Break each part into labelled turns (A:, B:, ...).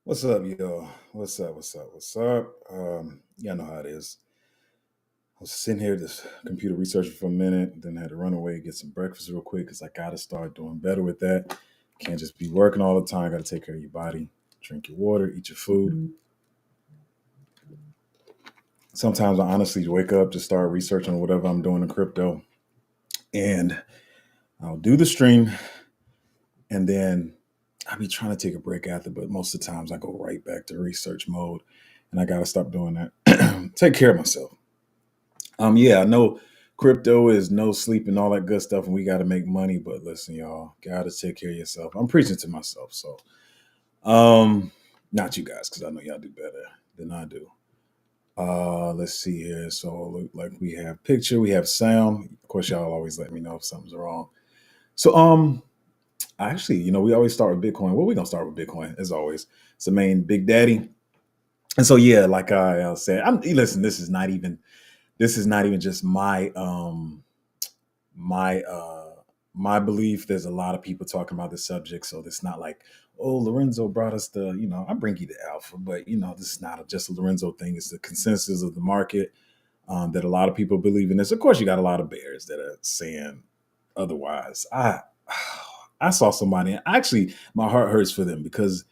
A: What's up, yo? What's up? Y'all know how it is. I was sitting here just computer researching for a minute, then had to run away, get some breakfast real quick because I gotta start doing better with that. Can't just be working all the time. Gotta take care of your body, drink your water, eat your food. Sometimes I honestly wake up to start researching whatever I'm doing in crypto, and I'll do the stream, and then I'll be trying to take a break after, but most of the times I go right back to research mode, and I gotta stop doing that. Take care of myself. Yeah, I know crypto is no sleep and all that good stuff, and we got to make money. But listen, y'all, gotta take care of yourself. I'm preaching to myself, so not you guys, because I know y'all do better than I do. Let's see here. So look like we have picture, we have sound. Of course, y'all always let me know if something's wrong. So actually, we always start with Bitcoin. Well, we're gonna start with Bitcoin as always. It's the main big daddy. And so yeah, like I said, listen. This is not even just my belief. There's a lot of people talking about this subject, so it's not like, oh, Lorenzo brought us I bring you the alpha, but this is not just a Lorenzo thing. It's the consensus of the market, that a lot of people believe in this. Of course, you got a lot of bears that are saying otherwise. I saw somebody, and actually my heart hurts for them because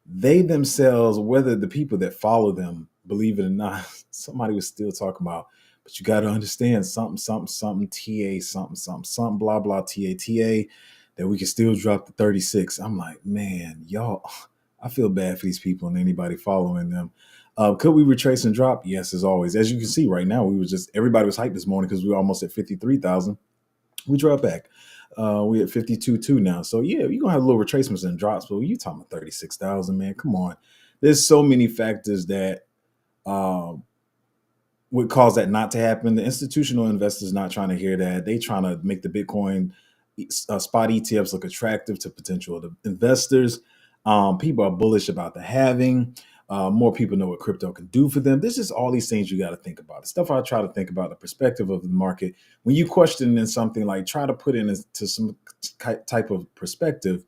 A: they themselves, whether the people that follow them believe it or not, somebody was still talking about, but you got to understand something, TA, something, blah, blah, TA, that we can still drop to 36. I'm like, man, y'all, I feel bad for these people and anybody following them. Could we retrace and drop? Yes, as always. As you can see right now, everybody was hyped this morning because we were almost at 53,000. We dropped back. We at 52.2 now. So yeah, you're gonna have little retracements and drops, but you talking about 36,000, man. Come on. There's so many factors that um would cause that not to happen. The institutional investors not trying to hear that. They trying to make the Bitcoin spot ETFs look attractive to potential investors. People are bullish about the halving. More people know what crypto can do for them. There's just all these things you got to think about. The stuff I try to think about, the perspective of the market. When you question in something, like try to put it into some type of perspective,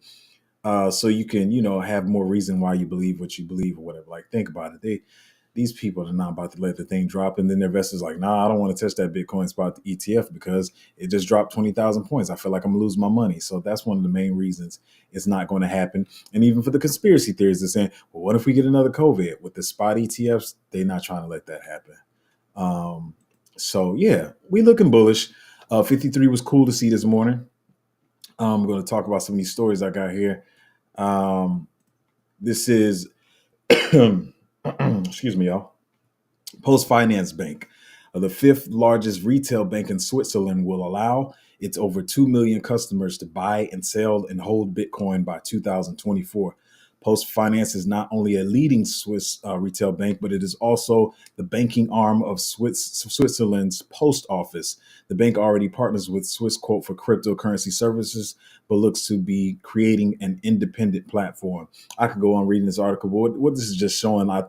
A: so you can, have more reason why you believe what you believe or whatever. Like think about it. These people are not about to let the thing drop, and then the investors like, nah, I don't want to touch that Bitcoin spot, the ETF, because it just dropped 20,000 points. I feel like I'm gonna lose my money. So that's one of the main reasons it's not going to happen. And even for the conspiracy theories, they're saying, well, what if we get another COVID with the spot ETFs? They're not trying to let that happen. So yeah, we looking bullish. 53 was cool to see this morning. I'm going to talk about some of these stories I got here. This is, excuse me, y'all. Post Finance Bank, the fifth largest retail bank in Switzerland, will allow its over 2 million customers to buy and sell and hold Bitcoin by 2024. Post Finance is not only a leading Swiss retail bank, but it is also the banking arm of Switzerland's post office. The bank already partners with Swissquote for cryptocurrency services, but looks to be creating an independent platform. I could go on reading this article, but what this is just showing, I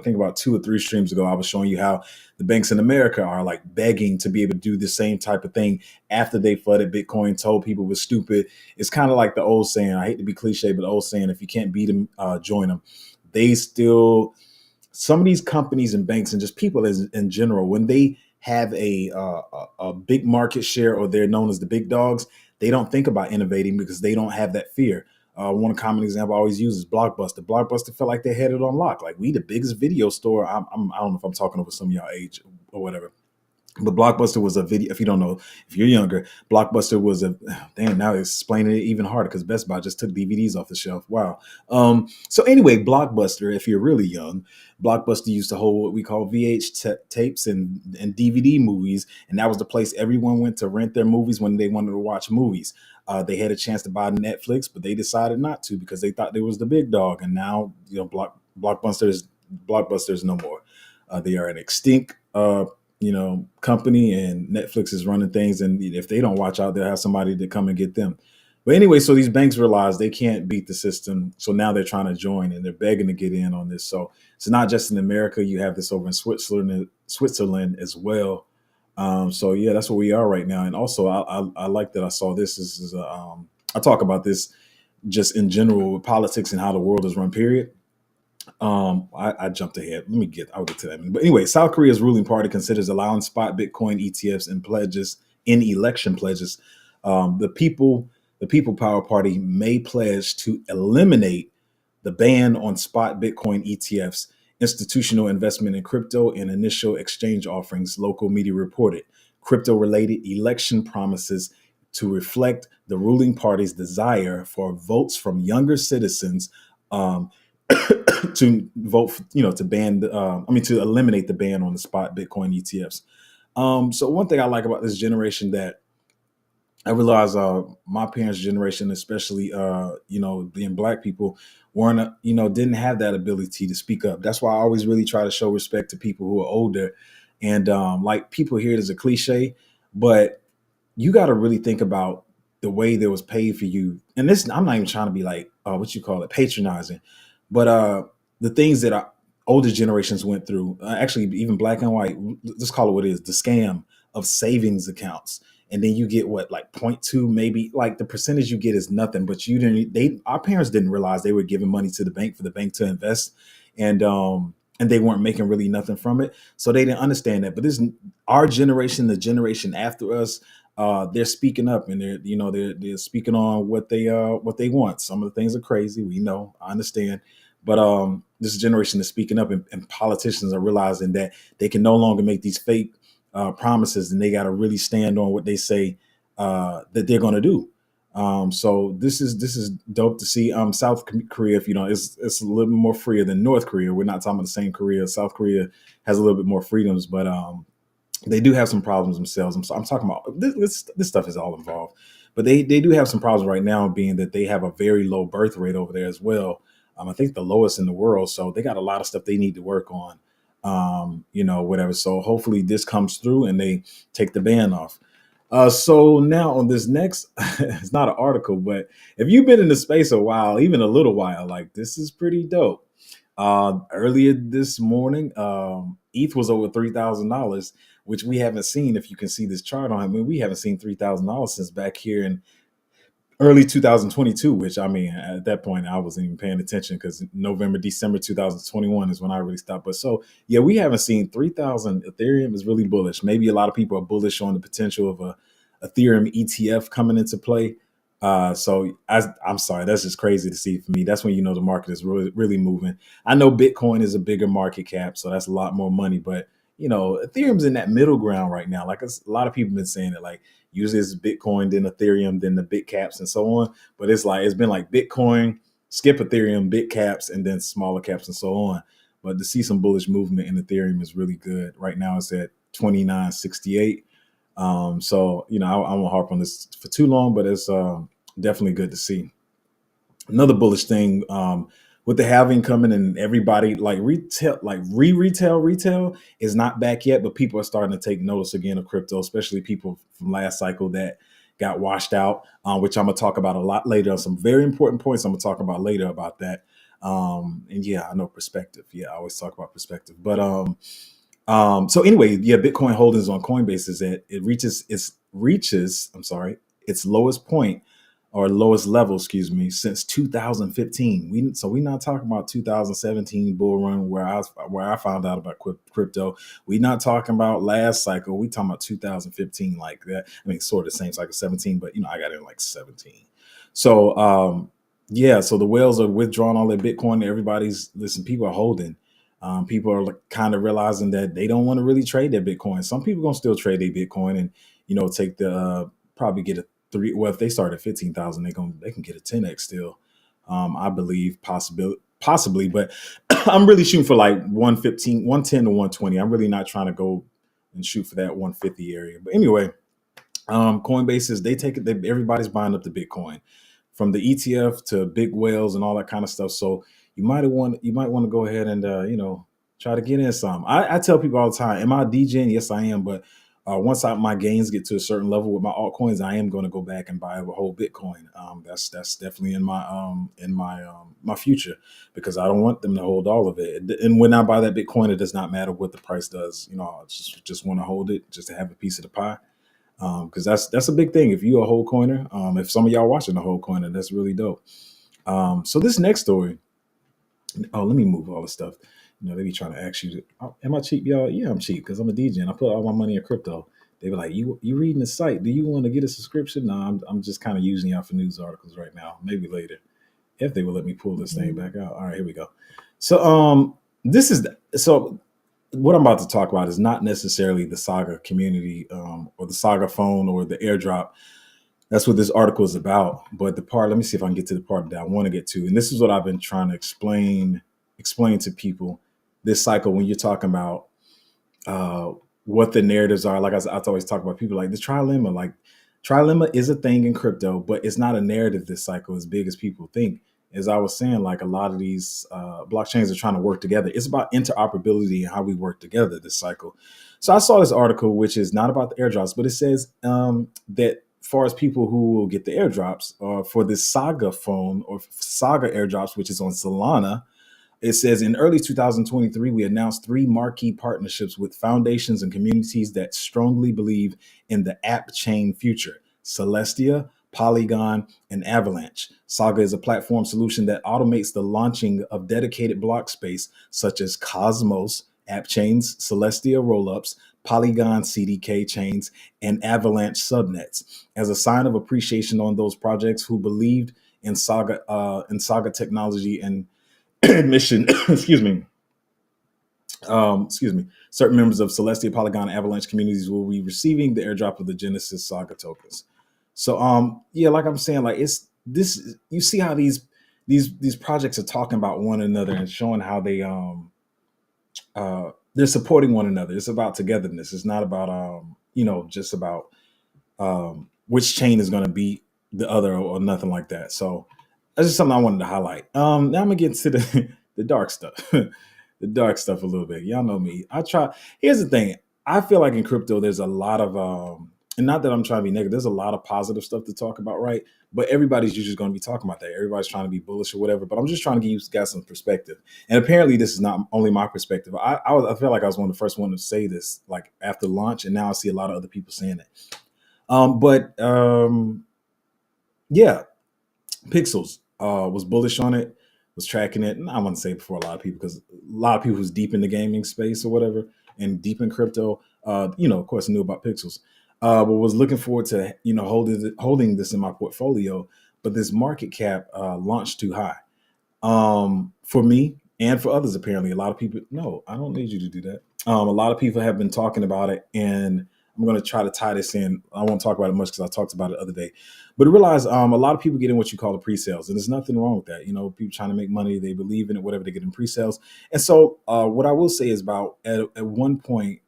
A: think about 2 or 3 streams ago, I was showing you how the banks in America are like begging to be able to do the same type of thing after they flooded Bitcoin, told people it was stupid. It's kind of like the old saying, I hate to be cliche, but the old saying, if you can't beat them, join them. They still, some of these companies and banks and just people in general, when they have a big market share or they're known as the big dogs, they don't think about innovating because they don't have that fear. One common example I always use is Blockbuster. Blockbuster felt like they had it on lock. Like, we the biggest video store. I don't know if I'm talking over some of y'all age or whatever. But Blockbuster was a video. If you don't know, if you're younger, Blockbuster was a damn. Now it's explaining it even harder because Best Buy just took DVDs off the shelf. Wow. So anyway, Blockbuster. If you're really young, Blockbuster used to hold what we call tapes and DVD movies, and that was the place everyone went to rent their movies when they wanted to watch movies. They had a chance to buy Netflix, but they decided not to because they thought they was the big dog. And now, Blockbuster is no more. They are an extinct company, and Netflix is running things. And if they don't watch out, they'll have somebody to come and get them. But anyway, so these banks realize they can't beat the system. So now they're trying to join and they're begging to get in on this. So it's not just in America. You have this over in Switzerland as well. So yeah, that's where we are right now. And also, I like that I saw this. I talk about this just in general with politics and how the world is run, period. I jumped ahead. I'll get to that. But anyway, South Korea's ruling party considers allowing spot Bitcoin ETFs and pledges in election pledges. The People Power Party may pledge to eliminate the ban on spot Bitcoin ETFs, institutional investment in crypto, and initial exchange offerings, local media reported. Crypto related election promises to reflect the ruling party's desire for votes from younger citizens, um, to vote, to ban to eliminate the ban on the spot Bitcoin ETFs. So one thing I like about this generation that I realize, my parents' generation, especially, being black people, weren't, didn't have that ability to speak up. That's why I always really try to show respect to people who are older. And like, people hear it as a cliche, but you got to really think about the way that was paid for you. And this, I'm not even trying to be like, what you call it, patronizing, but the things that older generations went through, actually, even black and white, let's call it what it is, the scam of savings accounts. And then you get what, like 0.2, maybe, like the percentage you get is nothing, but our parents didn't realize they were giving money to the bank for the bank to invest. And they weren't making really nothing from it. So they didn't understand that. But this, our generation, the generation after us, they're speaking up, and they're speaking on what they want. Some of the things are crazy, we know, I understand, but this generation is speaking up, and politicians are realizing that they can no longer make these fake promises, and they got to really stand on what they say that they're going to do. So this is dope to see. South Korea, if it's a little bit more freer than North Korea. We're not talking about the same Korea. South Korea has a little bit more freedoms, but they do have some problems themselves. I'm talking about this stuff is all involved, but they do have some problems right now, being that they have a very low birth rate over there as well. I think the lowest in the world. So they got a lot of stuff they need to work on. Whatever. So hopefully this comes through and they take the ban off. So now on this next, it's not an article, but if you've been in the space a while, even a little while, like, this is pretty dope. Earlier this morning, ETH was over $3,000, which we haven't seen. If you can see this chart on, I mean, we haven't seen $3,000 since back here in early 2022. Which, I mean, at that point, I wasn't even paying attention, because December 2021 is when I really stopped. But so yeah, we haven't seen 3,000. Ethereum is really bullish. Maybe a lot of people are bullish on the potential of a Ethereum ETF coming into play. I'm sorry, that's just crazy to see for me. That's when the market is really, really moving. I know Bitcoin is a bigger market cap, so that's a lot more money. But Ethereum's in that middle ground right now. Like, a lot of people have been saying it. Like, usually it's Bitcoin, then Ethereum, then the big caps, and so on. But it's been like Bitcoin, skip Ethereum, big caps, and then smaller caps, and so on. But to see some bullish movement in Ethereum is really good. Right now it's at 29.68. So I won't harp on this for too long, but it's definitely good to see. Another bullish thing, with the halving coming, and everybody, like, retail is not back yet, but people are starting to take notice again of crypto, especially people from last cycle that got washed out, which I'm gonna talk about a lot later. Some very important points I'm gonna talk about later about that. And yeah, I know perspective. Yeah, I always talk about perspective, but so anyway, yeah, Bitcoin holdings on Coinbase is that it reaches, I'm sorry, its lowest point, or lowest level, excuse me, since 2015. We're not talking about 2017 bull run where I found out about crypto. We're not talking about last cycle. We talking about 2015, like that. I mean, sort of the same cycle, 17, but I got in like 17. So yeah, so the whales are withdrawing all their Bitcoin. People are holding. People are kind of realizing that they don't want to really trade their Bitcoin. Some people gonna still trade their Bitcoin, and take the probably get a three. Well, if they start at 15,000, they can get a 10x still. I believe possibly, but I'm really shooting for like 115, 110 to 120. I'm really not trying to go and shoot for that 150 area. But anyway, Coinbase is everybody's buying up the Bitcoin, from the ETF to big whales and all that kind of stuff. So you might want to go ahead and try to get in some. I tell people all the time, am I DJing? Yes, I am. But once my gains get to a certain level with my altcoins, I am going to go back and buy a whole Bitcoin. That's definitely in my future, because I don't want them to hold all of it. And when I buy that Bitcoin, it does not matter what the price does. I just want to hold it, just to have a piece of the pie. Because that's a big thing. If you're a whole coiner, if some of y'all watching a whole coiner, that's really dope. So this next story, Oh, let me move all the stuff. They be trying to ask you, oh, am I cheap, y'all? Yeah, I'm cheap because I'm a DJ and I put all my money in crypto. They be like, you reading the site? Do you want to get a subscription? No, I'm just kind of using y'all for news articles right now. Maybe later if they will let me pull this thing back out. All right, here we go. So this is so what I'm about to talk about is not necessarily the Saga community or the Saga phone or the airdrop. That's what this article is about. But the part, let me see if I can get to the part that I want to get to. And this is what I've been trying to explain to people this cycle when you're talking about uh, what the narratives are. Like I always talk about people like the trilemma. Like trilemma is a thing in crypto, but it's not a narrative this cycle as big as people think. As I was saying, like a lot of these blockchains are trying to work together. It's about interoperability and how we work together this cycle. So I saw this article, which is not about the airdrops, but it says that far as people who will get the airdrops for this Saga phone or Saga airdrops, which is on Solana, it says in early 2023, we announced three marquee partnerships with foundations and communities that strongly believe in the app chain future: Celestia, Polygon, and Avalanche. Saga is a platform solution that automates the launching of dedicated block space such as Cosmos app chains, Celestia rollups, Polygon CDK chains, and Avalanche subnets. As a sign of appreciation on those projects who believed in Saga technology and mission, excuse me, certain members of Celestia, Polygon, Avalanche communities will be receiving the airdrop of the Genesis Saga tokens. So, yeah, like I'm saying, like it's this. You see how these projects are talking about one another and showing how they're supporting one another. It's about togetherness. It's not about just about which chain is going to beat the other or nothing like that. So that's just something I wanted to highlight. Now I'm gonna get to the the dark stuff, the dark stuff a little bit. Y'all know me. I try. Here's the thing. I feel like in crypto, there's a lot of, and not that I'm trying to be negative. There's a lot of positive stuff to talk about, right? But everybody's usually going to be talking about that. Everybody's trying to be bullish or whatever. But I'm just trying to give you guys some perspective. And apparently, this is not only my perspective. I feel like I was one of the first one to say this, like after launch, and now I see a lot of other people saying it. But yeah, Pixels was bullish on it, was tracking it. And I want to say before a lot of people, because a lot of people who's deep in the gaming space or whatever and deep in crypto, of course, knew about Pixels, but was looking forward to holding this in my portfolio. But this market cap launched too high for me and for others. Apparently, a lot of people. No, I don't need you to do that. A lot of people have been talking about it, and I'm going to try to tie this in. I won't talk about it much because I talked about it the other day. But I realize a lot of people get in what you call the pre-sales, and there's nothing wrong with that. People trying to make money, they believe in it, whatever, they get in pre-sales. And so, what I will say is about at one point,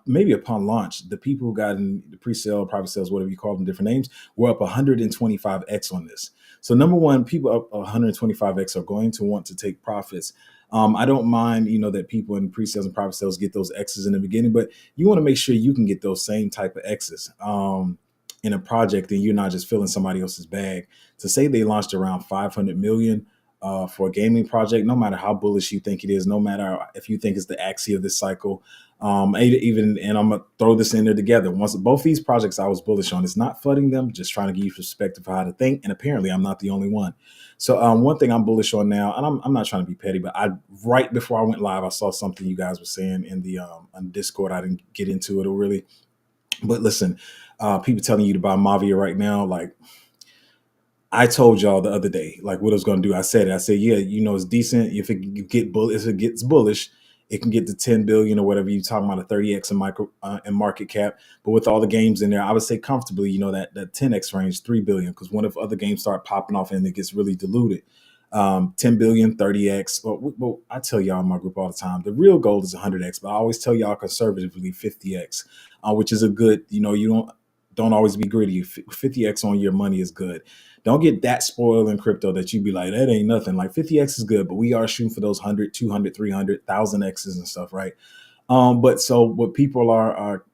A: maybe upon launch, the people who got in the pre-sale, private sales, whatever you call them, different names, were up 125x on this. So number one, people up 125x are going to want to take profits. I don't mind, that people in pre-sales and private sales get those X's in the beginning, but you want to make sure you can get those same type of X's in a project, and you're not just filling somebody else's bag. To say they launched around 500 million for a gaming project, no matter how bullish you think it is, no matter if you think it's the axie of this cycle, and I'm gonna throw this in there together. Once both these projects I was bullish on, it's not flooding them, just trying to give you perspective for how to think. And apparently, I'm not the only one. So one thing I'm bullish on now, and I'm not trying to be petty, but right before I went live, I saw something you guys were saying in the on Discord. I didn't get into it really, but listen, people telling you to buy Mavia right now, like I told y'all the other day, like what I was going to do. I said, yeah, it's decent. If it gets bullish, it can get to 10 billion or whatever. You talking about a 30x in market cap, but with all the games in there, I would say comfortably, that 10x range, 3 billion. Because what if other games start popping off and it gets really diluted? 10 billion, 30x. Well, I tell y'all in my group all the time, the real goal is 100x, but I always tell y'all conservatively 50x, which is a good. You don't always be greedy. 50x on your money is good. Don't get that spoiled in crypto that you be like, that ain't nothing. Like 50x is good, but we are shooting for those 100, 200, 300, 1,000 X's and stuff, right? But so what people are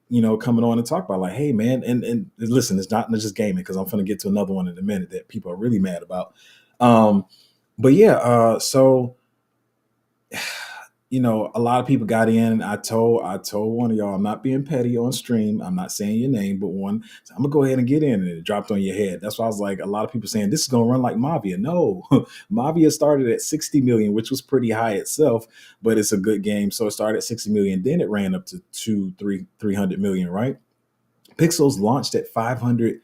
A: coming on and talk about, like, hey, man, and listen, it's not just gaming, because I'm going to get to another one in a minute that people are really mad about. But yeah, so a lot of people got in. I told one of y'all, I'm not being petty on stream. I'm not saying your name, but one, so I'm gonna go ahead and get in, and it dropped on your head. That's why I was like, a lot of people saying this is gonna run like Mavia. No, Mavia started at 60 million, which was pretty high itself, but it's a good game. So it started at 60 million, then it ran up to 300 million, right? Pixels launched at 500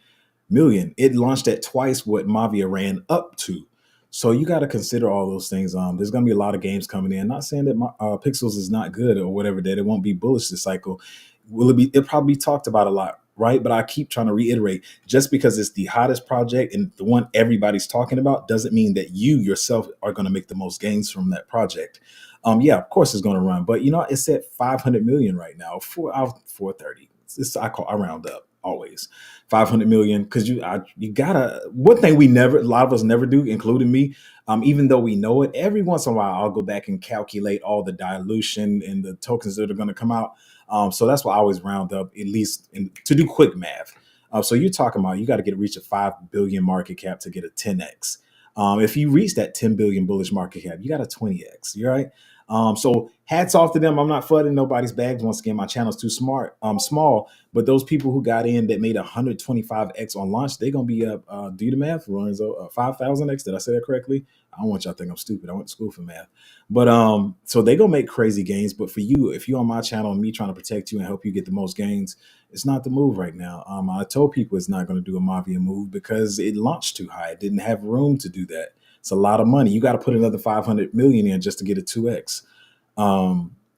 A: million. It launched at twice what Mavia ran up to. So you got to consider all those things. There's going to be a lot of games coming in. Not saying that Pixels is not good or whatever, that it won't be bullish this cycle. Will it be? It probably be talked about a lot, right? But I keep trying to reiterate: just because it's the hottest project and the one everybody's talking about, doesn't mean that you yourself are going to make the most gains from that project. Yeah, of course it's going to run, but it's at 500 million right now. 430. I round up always 500 million, because you gotta, one thing a lot of us never do, including me, even though we know it, every once in a while I'll go back and calculate all the dilution and the tokens that are going to come out. So that's why I always round up, at least to do quick math. So you're talking about, you got to reach a 5 billion market cap to get a 10x. If you reach that 10 billion bullish market cap, you got a 20x. You're right. So hats off to them. I'm not flooding nobody's bags. Once again, my channel's too small. But those people who got in that made 125x on launch, they're gonna be up. Do the math, Lorenzo. 5,000x. Did I say that correctly? I don't want y'all to think I'm stupid. I went to school for math. But so they gonna make crazy gains. But for you, if you're on my channel and me trying to protect you and help you get the most gains, it's not the move right now. I told people it's not going to do a Mafia move because it launched too high. It didn't have room to do that. It's a lot of money. You got to put another 500 million in just to get a 2x.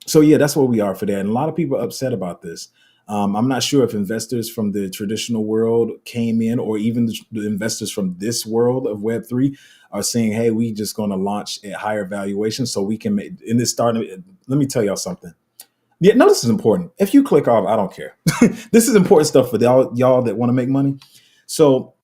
A: So yeah, that's where we are for that. And a lot of people are upset about this. I'm not sure if investors from the traditional world came in, or even the investors from this world of Web3 are saying, hey, we just going to launch at higher valuations so we can make in this starting. Let me tell y'all something. Yeah, no, this is important. If you click off, I don't care. This is important stuff for y'all that want to make money. So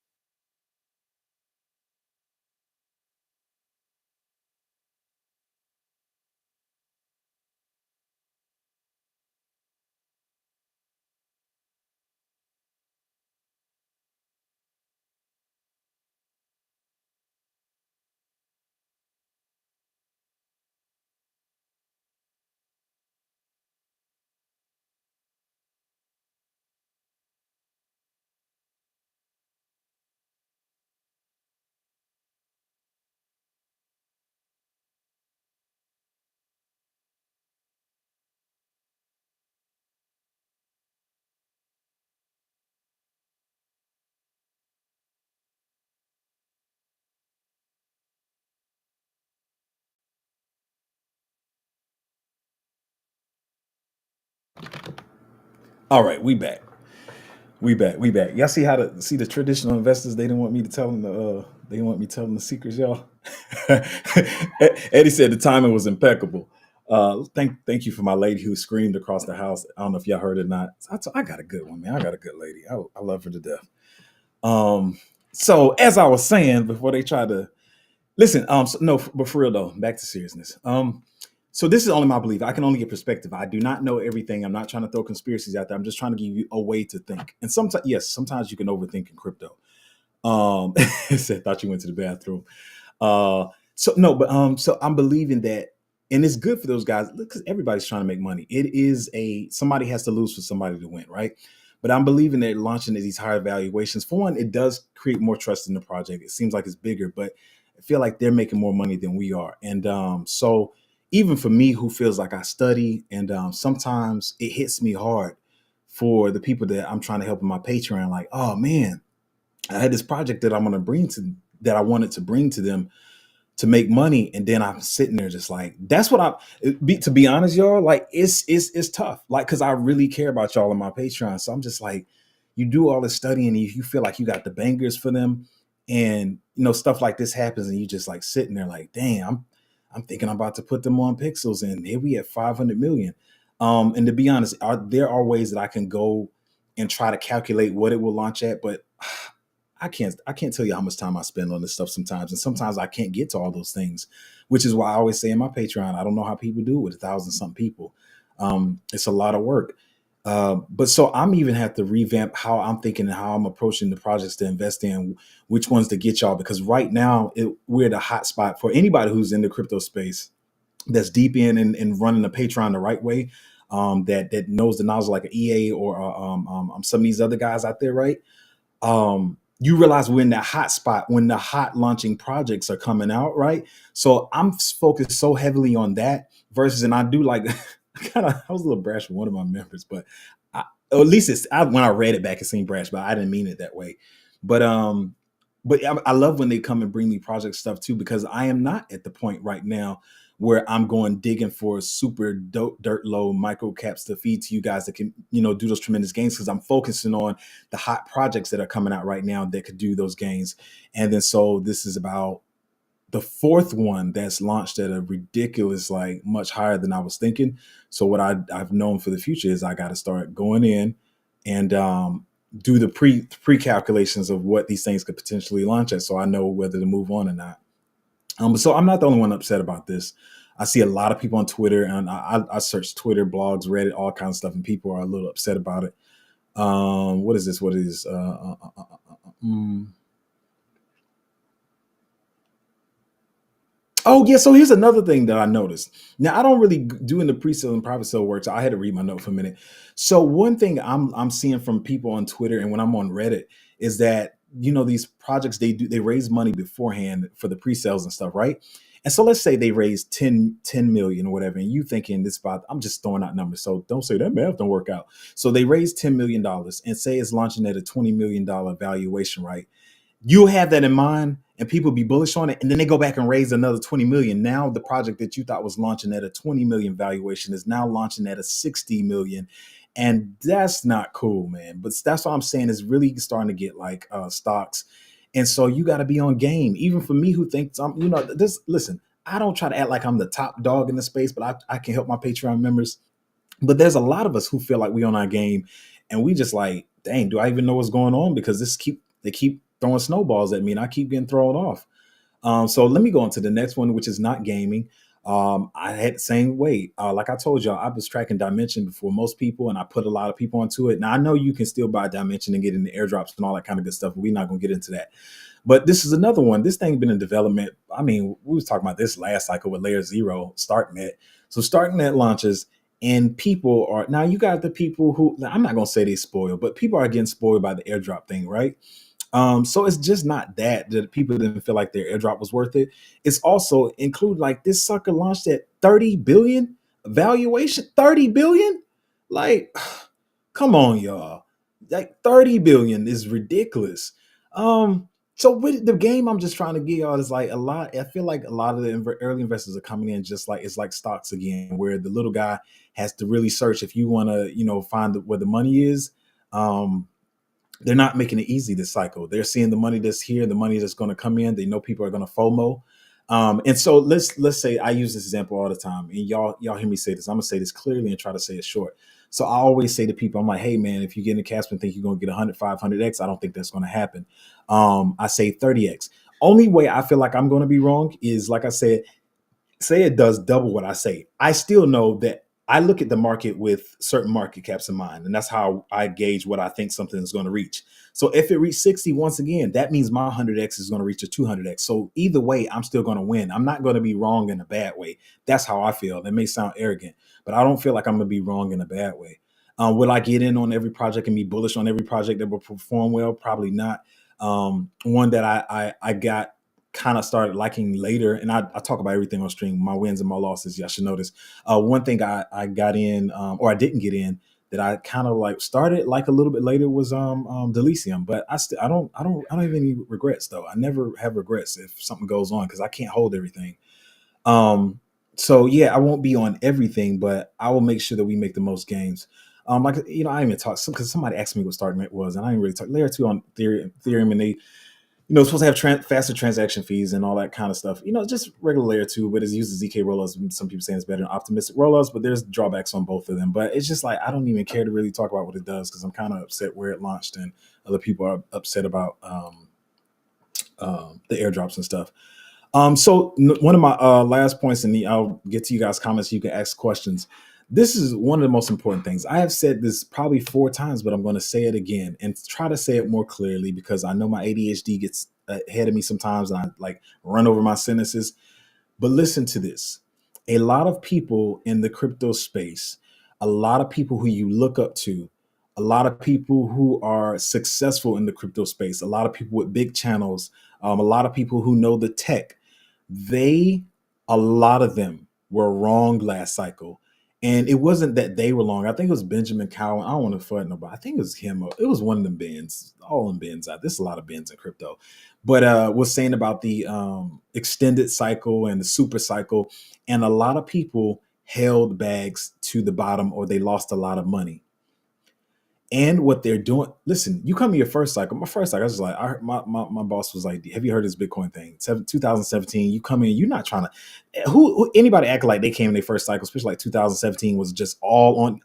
A: all right, we back. We back. We back. Y'all see how to see the traditional investors? They didn't want me to tell them they didn't want me telling the secrets, y'all. Eddie said the timing was impeccable. Thank you for my lady who screamed across the house. I don't know if y'all heard it or not. I got a good one, man. I got a good lady. I love her to death. So as I was saying before they tried to listen, no, but for real though, back to seriousness. So this is only my belief. I can only get perspective. I do not know everything. I'm not trying to throw conspiracies out there. I'm just trying to give you a way to think. And sometimes, yes, sometimes you can overthink in crypto. Said, thought you went to the bathroom. So no, but so I'm believing that, and it's good for those guys because everybody's trying to make money. It is somebody has to lose for somebody to win, right? But I'm believing that launching at these higher valuations, for one, it does create more trust in the project. It seems like it's bigger, but I feel like they're making more money than we are. And so even for me, who feels like I study, and sometimes it hits me hard for the people that I'm trying to help in my Patreon. Like, oh man, I had this project that I wanted to bring to them to make money, and then I'm sitting there just like, that's what to be honest, y'all, like it's tough, like, because I really care about y'all on my Patreon. So I'm just like, you do all this studying and you feel like you got the bangers for them, and stuff like this happens, and you just like sitting there like, dang, I'm thinking I'm about to put them on Pixels, and here we at 500 million. And to be honest, there are ways that I can go and try to calculate what it will launch at, but I can't tell you how much time I spend on this stuff sometimes. And sometimes I can't get to all those things, which is why I always say in my Patreon, I don't know how people do it with 1,000 some people. It's a lot of work. But so I'm even have to revamp how I'm thinking and how I'm approaching the projects to invest in, which ones to get y'all, because right now we're the hot spot for anybody who's in the crypto space. that's deep in and running a Patreon the right way, that knows the knowledge like an EA or some of these other guys out there, right? You realize we're in that hot spot when the hot launching projects are coming out, right? So I'm focused so heavily on that versus, and I do like, I was a little brash with one of my members, but or at least when I read it back, it seemed brash, but I didn't mean it that way. But I love when they come and bring me project stuff too, because I am not at the point right now where I'm going digging for super dope, dirt low micro caps to feed to you guys that can, do those tremendous gains, because I'm focusing on the hot projects that are coming out right now that could do those gains. And then so this is about the fourth one that's launched at a ridiculous, like much higher than I was thinking. So what I've known for the future is I got to start going in and do the pre calculations of what these things could potentially launch at, so I know whether to move on or not. So I'm not the only one upset about this. I see a lot of people on Twitter, and I search Twitter, blogs, Reddit, all kinds of stuff, and people are a little upset about it. What is this? What is Oh yeah, so here's another thing that I noticed. Now I don't really do in the pre-sale and private sale work, so I had to read my note for a minute. So one thing I'm seeing from people on Twitter and when I'm on Reddit is that these projects, they raise money beforehand for the pre-sales and stuff, right? And so let's say they raise 10 million or whatever, and you thinking this about, I'm just throwing out numbers, so don't say that math don't work out. So they raise $10 million and say it's launching at a $20 million valuation, right? You'll have that in mind and people be bullish on it, and then they go back and raise another 20 million. Now the project that you thought was launching at a 20 million valuation is now launching at a 60 million, and that's not cool, man. But that's what I'm saying, is really starting to get like stocks. And so you got to be on game, even for me who thinks I'm, this. Listen, I don't try to act like I'm the top dog in the space, but I can help my Patreon members. But there's a lot of us who feel like we on our game, and we just like, dang, do I even know what's going on? Because they keep throwing snowballs at me, and I keep getting thrown off. So let me go on to the next one, which is not gaming. I had the same way. Like I told y'all, I was tracking Dimension before most people, and I put a lot of people onto it. Now I know you can still buy Dimension and get in the airdrops and all that kind of good stuff, but we're not gonna get into that. But this is another one. This thing been in development. I mean, we was talking about this last cycle with Layer Zero, StarkNet. So StarkNet launches, and people are, now you got the people who, I'm not gonna say they spoiled, but people are getting spoiled by the airdrop thing, right? So it's just not that people didn't feel like their airdrop was worth it. It's also include, like, this sucker launched at 30 billion valuation, 30 billion. Like, come on, y'all. Like 30 billion is ridiculous. So with the game, I'm just trying to get y'all is like a lot. I feel like a lot of the early investors are coming in just like it's like stocks again, where the little guy has to really search if you want to, find where the money is. Um, they're not making it easy this cycle. They're seeing the money that's here, the money that's going to come in. They know people are going to FOMO. And so let's say I use this example all the time, and y'all hear me say this. I'm gonna say this clearly and try to say it short. So I always say to people, I'm like, hey man, if you get in a Casper and think you're gonna get 100, 500x, I don't think that's gonna happen. I say 30x. Only way I feel like I'm gonna be wrong is, like I said, say it does double what I say. I still know that I look at the market with certain market caps in mind, and that's how I gauge what I think something is going to reach. So if it reached 60 once again, that means my 100x is going to reach a 200x. So either way, I'm still going to win. I'm not going to be wrong in a bad way. That's how I feel. That may sound arrogant, but I don't feel like I'm going to be wrong in a bad way. Will I get in on every project and be bullish on every project that will perform well? Probably not. One that I got kind of started liking later, and I talk about everything on stream, my wins and my losses. Y'all should notice. One thing I got in, or I didn't get in, that I kind of like started like a little bit later was Delicium. But I don't have any regrets though. I never have regrets if something goes on, because I can't hold everything. Um, so yeah, I won't be on everything, but I will make sure that we make the most games. Like, I even talked because somebody asked me what StarkNet was, and I didn't really talk. Layer two on Ethereum, and they, supposed to have faster transaction fees and all that kind of stuff. Just regular layer two, but it uses ZK rollups. Some people saying it's better than optimistic rollups, but there's drawbacks on both of them. But it's just like, I don't even care to really talk about what it does, because I'm kind of upset where it launched, and other people are upset about the airdrops and stuff. So one of my last points, and I'll get to you guys' comments. You can ask questions. This is one of the most important things. I have said this probably 4 times, but I'm going to say it again and try to say it more clearly, because I know my ADHD gets ahead of me sometimes, and I like run over my sentences. But listen to this. a lot of people in the crypto space, a lot of people who you look up to, a lot of people who are successful in the crypto space, a lot of people with big channels, a lot of people who know the tech, they, a lot of them were wrong last cycle. And it wasn't that they were wrong. I think it was Benjamin Cowan. I don't want to fight nobody. I think it was him. It was one of them bins. All them bins out. There's a lot of bins in crypto. But was saying about the extended cycle and the super cycle. And a lot of people held bags to the bottom or they lost a lot of money. And what they're doing, listen, you come to your first cycle. My first cycle, I was like, I heard my boss was like, have you heard this Bitcoin thing? 2017, you come in, you're not trying to, anybody act like they came in their first cycle, especially like 2017 was just all on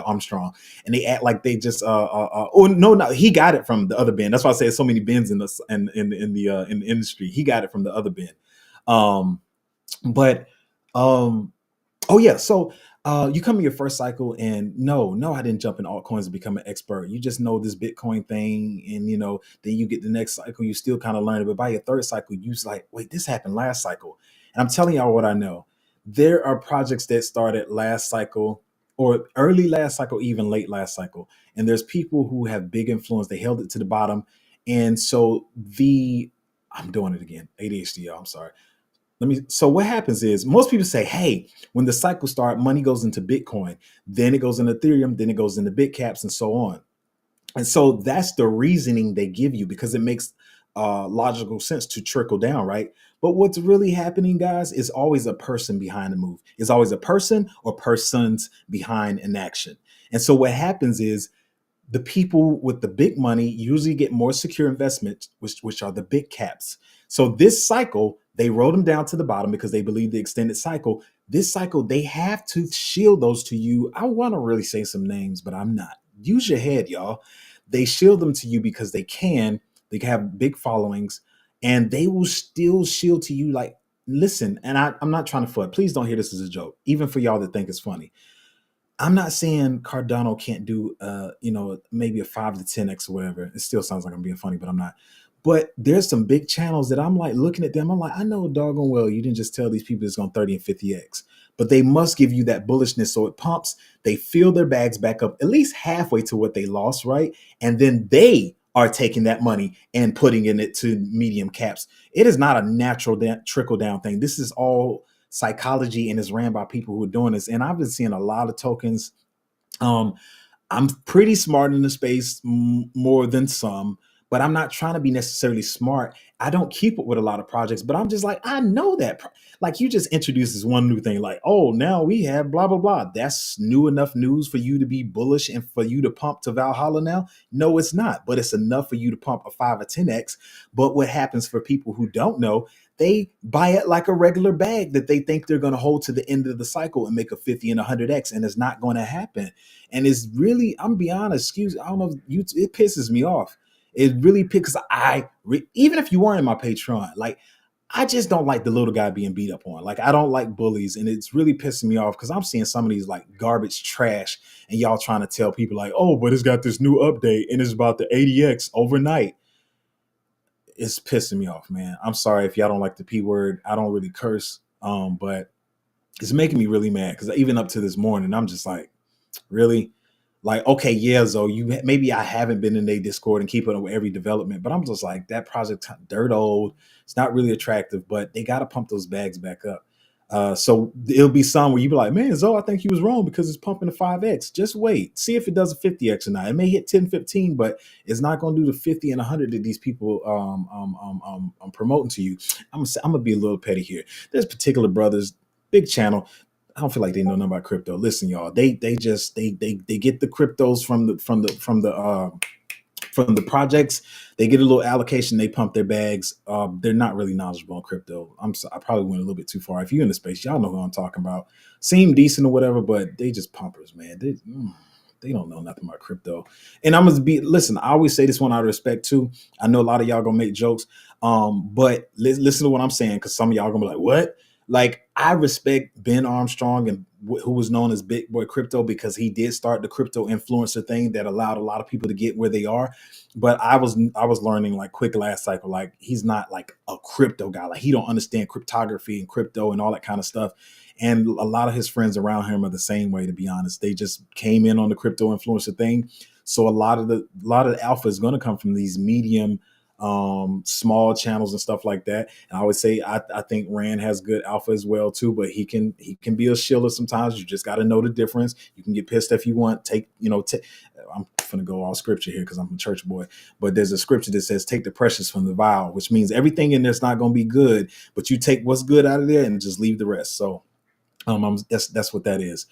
A: Armstrong. And they act like they just, oh, no, he got it from the other bin. That's why I say so many bins in the industry. He got it from the other bin. Um, but, oh yeah. So you come in your first cycle and no, I didn't jump in altcoins to become an expert. You just know this Bitcoin thing, and then you get the next cycle, you still kind of learn it. But by your third cycle, you's like, wait, this happened last cycle. And I'm telling y'all what I know. There are projects that started last cycle or early last cycle, even late last cycle. And there's people who have big influence. They held it to the bottom. And so I'm doing it again. ADHD, y'all. I'm sorry. So what happens is most people say, hey, when the cycle starts, money goes into Bitcoin, then it goes into Ethereum, then it goes into Bitcaps and so on. And so that's the reasoning they give you because it makes logical sense to trickle down, right? But what's really happening, guys, is always a person behind the move. It's always a person or persons behind an action. And so what happens is the people with the big money usually get more secure investments, which are the big caps. So this cycle, they wrote them down to the bottom because they believe the extended cycle. This cycle, they have to shield those to you. I want to really say some names, but I'm not. Use your head, y'all. They shield them to you because they can. They have big followings, and they will still shield to you. Like, listen, and I'm not trying to foot. Please don't hear this as a joke, even for y'all that think it's funny. I'm not saying Cardano can't do, maybe a 5 to 10x or whatever. It still sounds like I'm being funny, but I'm not. But there's some big channels that I'm like looking at them. I'm like, I know doggone well you didn't just tell these people it's going 30 and 50x, but they must give you that bullishness. So it pumps, they fill their bags back up at least halfway to what they lost, right? And then they are taking that money and putting in it to medium caps. It is not a natural trickle down thing. This is all psychology and is ran by people who are doing this. And I've been seeing a lot of tokens. I'm pretty smart in the space, more than some, but I'm not trying to be necessarily smart. I don't keep up with a lot of projects, but I'm just like, I know that. Like you just introduced this one new thing, like, oh, now we have blah, blah, blah. That's new enough news for you to be bullish and for you to pump to Valhalla now? No, it's not, but it's enough for you to pump a 5 or 10x. But what happens for people who don't know, they buy it like a regular bag that they think they're going to hold to the end of the cycle and make a 50 and 100x, and it's not going to happen. And it's really, I'm be honest, I don't know, it pisses me off. It really picks. Even if you weren't in my Patreon, like I just don't like the little guy being beat up on. Like I don't like bullies, and it's really pissing me off because I'm seeing some of these like garbage trash, and y'all trying to tell people like, oh, but it's got this new update and it's about the 80x overnight. It's pissing me off, man. I'm sorry if y'all don't like the P word. I don't really curse, but it's making me really mad because even up to this morning, I'm just like, really? Like, okay, yeah, Zoe, maybe I haven't been in their Discord and keeping up with every development, but I'm just like, that project dirt old. It's not really attractive, but they got to pump those bags back up. So it'll be some where you be like, man, Zoe, I think he was wrong because it's pumping the 5x. Just wait, see if it does a 50x or not. It may hit 10, 15, but it's not going to do the 50 and 100 that these people promoting to you. I'm gonna be a little petty here. There's particular brothers, big channel. I don't feel like they know nothing about crypto. Listen, y'all, they get the cryptos from the projects. They get a little allocation. They pump their bags. They're not really knowledgeable on crypto. I probably went a little bit too far. If you're in the space, y'all know who I'm talking about. Seem decent or whatever, but they just pumpers, man. They don't know nothing about crypto. And I'm gonna listen. I always say this one out of respect too. I know a lot of y'all gonna make jokes, but listen to what I'm saying because some of y'all gonna be like, what? Like I respect Ben Armstrong and who was known as Big Boy Crypto because he did start the crypto influencer thing that allowed a lot of people to get where they are. But I was learning like quick last cycle, like he's not like a crypto guy. Like he don't understand cryptography and crypto and all that kind of stuff. And a lot of his friends around him are the same way, to be honest. They just came in on the crypto influencer thing. So a lot of the alpha is going to come from these medium small channels and stuff like that. And I would say I think Rand has good alpha as well too, but he can be a shiller sometimes. You just got to know the difference. You can get pissed if you want. I'm gonna go all scripture here because I'm a church boy, but there's a scripture that says take the precious from the vial, which means everything in there's not going to be good, but you take what's good out of there and just leave the rest. So that's what that is.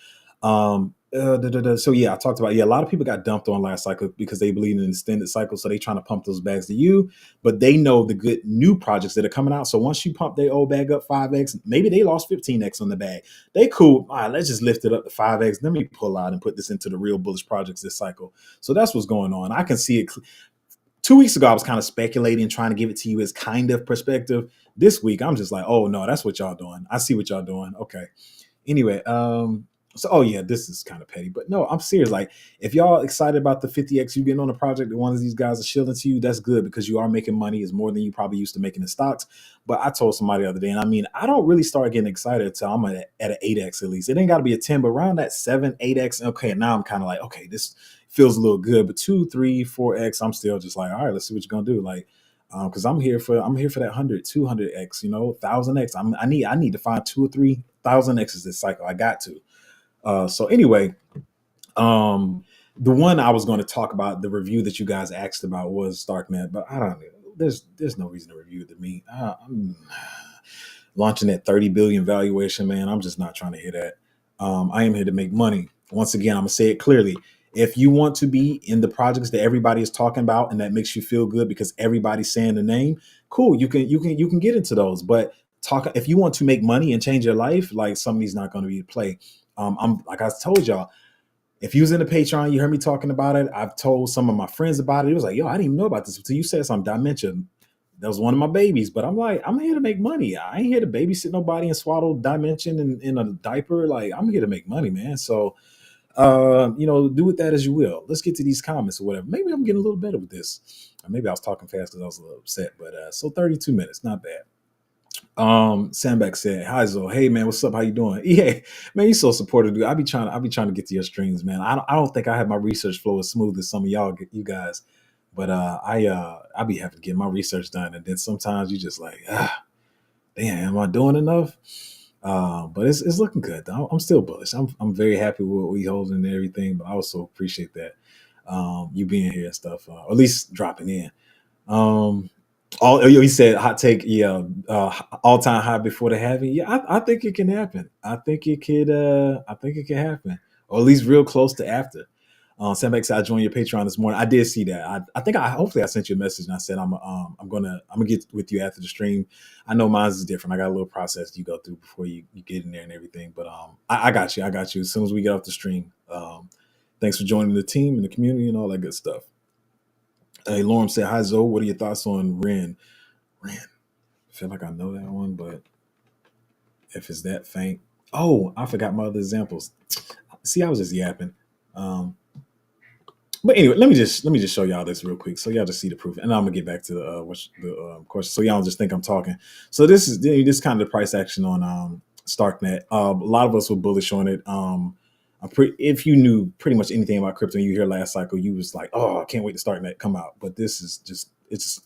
A: So yeah, I talked about, yeah, a lot of people got dumped on last cycle because they believe in an extended cycle, so they trying to pump those bags to you, but they know the good new projects that are coming out. So once you pump their old bag up 5x, maybe they lost 15x on the bag. They cool. All right, let's just lift it up to 5x. Let me pull out and put this into the real bullish projects this cycle. So that's what's going on. I can see it. 2 weeks ago, I was kind of speculating, trying to give it to you as kind of perspective. This week, I'm just like, oh no, that's what y'all doing. I see what y'all doing. Okay. Anyway, so oh yeah, this is kind of petty, but no, I'm serious. Like, if y'all excited about the 50x you getting on a project that one of these guys are shilling to you, that's good because you are making money. It's more than you probably used to making in stocks. But I told somebody the other day, and I mean, I don't really start getting excited until I'm at an 8x at least. It ain't got to be a 10, but around that 7, 8x. Okay, now I'm kind of like, okay, this feels a little good. But 2, 3, 4x, I'm still just like, all right, let's see what you're gonna do. Like, because I'm here for that 100, 200x, 1000x. I need to find 2 or 3 thousand x's this cycle. I got to. So anyway, um, the one I was going to talk about, the review that you guys asked about was Starknet, but I don't know. There's no reason to review it to me. I'm launching at 30 billion valuation, man. I'm just not trying to hear that. I am here to make money. Once again, I'm gonna say it clearly. If you want to be in the projects that everybody is talking about and that makes you feel good because everybody's saying the name, cool. You can get into those. But talk if you want to make money and change your life, like some of these not going to be the play. I'm like I told y'all, if you was in the Patreon, you heard me talking about it. I've told some of my friends about it. It was like, yo, I didn't even know about this until you said something. Dementia. That was one of my babies, but I'm like, I'm here to make money. I ain't here to babysit nobody and swaddle dimension in a diaper. Like, I'm here to make money, man. So, do with that as you will. Let's get to these comments or whatever. Maybe I'm getting a little better with this. Or maybe I was talking fast because I was a little upset. But so 32 minutes, not bad. Sandback said, "Hi Zo, hey man, what's up? How you doing? Yeah, man, you so supportive, dude. I be trying to get to your streams, man. I don't think I have my research flow as smooth as some of you guys, but I be having to get my research done, and then sometimes you just like, damn, am I doing enough? But it's looking good. Though. I'm still bullish. I'm very happy with what we holding and everything, but I also appreciate that you being here and stuff, or at least dropping in. Um, he said hot take, yeah, all time high before the halving. Yeah, I think it can happen. I think it could. I think it can happen, or at least real close to after. Sam said I joined your Patreon this morning. I did see that. I think hopefully I sent you a message and I said I'm gonna get with you after the stream. I know mine is different. I got a little process you go through before you get in there and everything. But I got you. I got you. As soon as we get off the stream. Thanks for joining the team and the community and all that good stuff. Hey, Lorem said, hi, Zoe. What are your thoughts on Ren? Ren. I feel like I know that one, but if it's that faint. Oh, I forgot my other examples. See, I was just yapping. But anyway, let me just show y'all this real quick, so y'all just see the proof, and I'm gonna get back to the question, so y'all don't just think I'm talking. So this kind of the price action on Starknet. A lot of us were bullish on it. If you knew pretty much anything about crypto and you hear last cycle, you was like, oh, I can't wait to Starknet come out. But this is just it's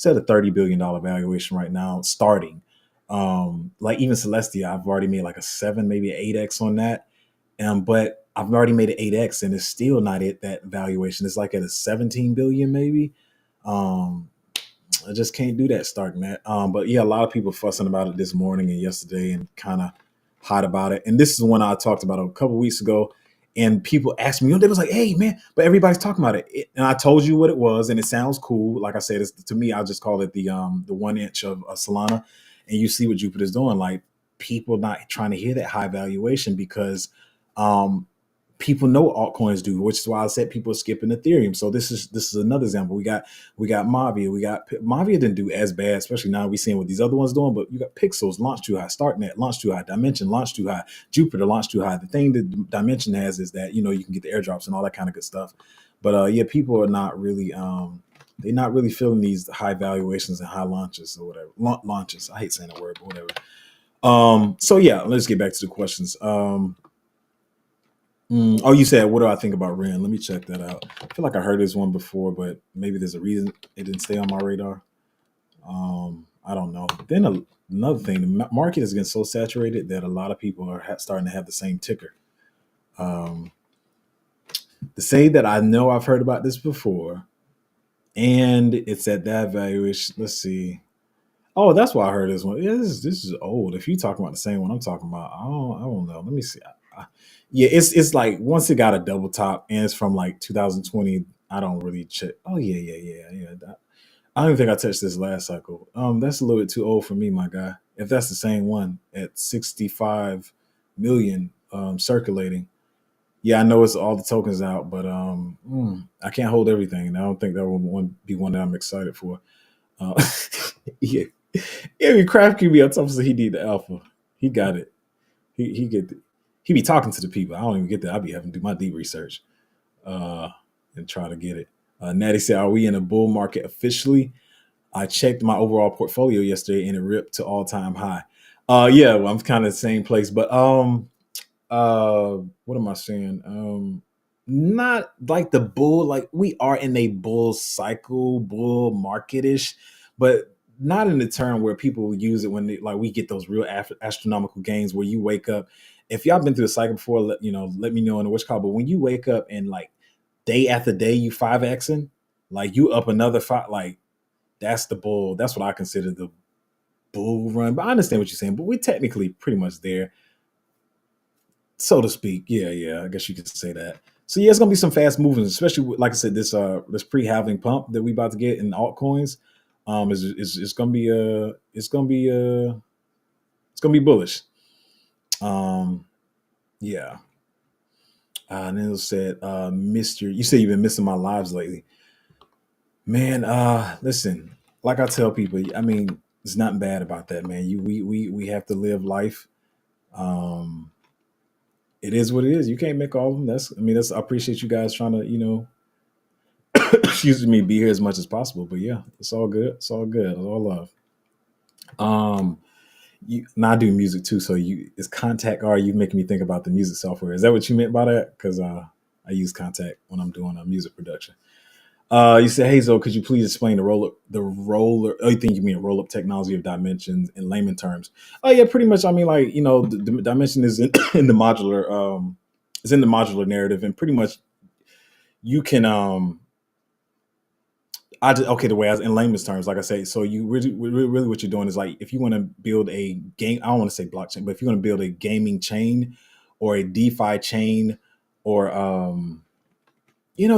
A: at a $30 billion valuation right now, starting. Like even Celestia, I've already made like a 7, maybe an 8x on that. But I've already made an 8x and it's still not at that valuation. It's like at a 17 billion, maybe. I just can't do that Starknet. But yeah, a lot of people fussing about it this morning and yesterday and kind of hot about it. And this is one I talked about a couple weeks ago. And people asked me, they was like, hey man, but everybody's talking about it. And I told you what it was, and it sounds cool. Like I said, to me, I just call it the 1 inch of Solana. And you see what Jupiter's doing. Like people not trying to hear that high valuation because people know altcoins do, which is why I said people are skipping Ethereum. So this is another example. We got Mavia. Mavia didn't do as bad, especially now we seeing what these other ones doing. But you got Pixels launched too high, StarkNet launched too high, Dimension launched too high, Jupiter launched too high. The thing that Dimension has is that you can get the airdrops and all that kind of good stuff. But yeah, people are not really they're not really feeling these high valuations and high launches or whatever. Launches. I hate saying that word, but whatever. So yeah, let's get back to the questions. Oh, you said, what do I think about Ren? Let me check that out. I feel like I heard this one before, but maybe there's a reason it didn't stay on my radar. I don't know. Then another thing, the market is getting so saturated that a lot of people are starting to have the same ticker. Um, to say that I know I've heard about this before, and it's at that valuation. Let's see. Oh, that's why I heard this one. Yeah, this is old. If you talking about the same one I'm talking about, I don't know. Let me see. Yeah, it's like once it got a double top and it's from like 2020. I don't really check. Oh yeah. I don't even think I touched this last cycle. That's a little bit too old for me, my guy. If that's the same one at 65 million circulating. Yeah, I know it's all the tokens out, but I can't hold everything, and I don't think that would be one that I'm excited for. Uh, yeah, yeah. Craft can be on top of he need the alpha. He got it. He get the, he be talking to the people. I don't even get that. I be having to do my deep research uh, and try to get it. Natty said, "Are we in a bull market officially?" I checked my overall portfolio yesterday, and it ripped to all time high. Yeah, well, I'm kind of the same place, but what am I saying? Not like the bull, like we are in a bull cycle, bull marketish, but not in the term where people use it when like we get those real astronomical gains where you wake up. If y'all been through a cycle before, let me know in the what's called. But when you wake up and like day after day you 5xing, like you up another five, like that's the bull. That's what I consider the bull run. But I understand what you're saying. But we're technically pretty much there, so to speak. Yeah. I guess you could say that. So yeah, it's gonna be some fast movements, especially like I said, this pre-halving pump that we about to get in altcoins. Is it's gonna be it's gonna be bullish. Um, yeah. And then it said, Mister, you say you've been missing my lives lately, man. Listen, like I tell people, I mean, there's nothing bad about that, man. We have to live life. Um, it is what it is. You can't make all of them. I appreciate you guys trying to, excuse me, be here as much as possible. But yeah, it's all good. It's all good. It's all love. Um, now I do music too. So is Contact R? You making me think about the music software? Is that what you meant by that? Because I use Contact when I'm doing music production. You said, "Hey Zo, could you please explain the roller? Oh, you think you mean roll up technology of dimensions in layman terms?" Oh yeah, pretty much. I mean, like the dimension is in the modular. It's in the modular narrative, and pretty much you can okay, the way I was in layman's terms, like I say, so you really what you're doing is like if you want to build a game, I don't want to say blockchain, but if you want to build a gaming chain or a DeFi chain or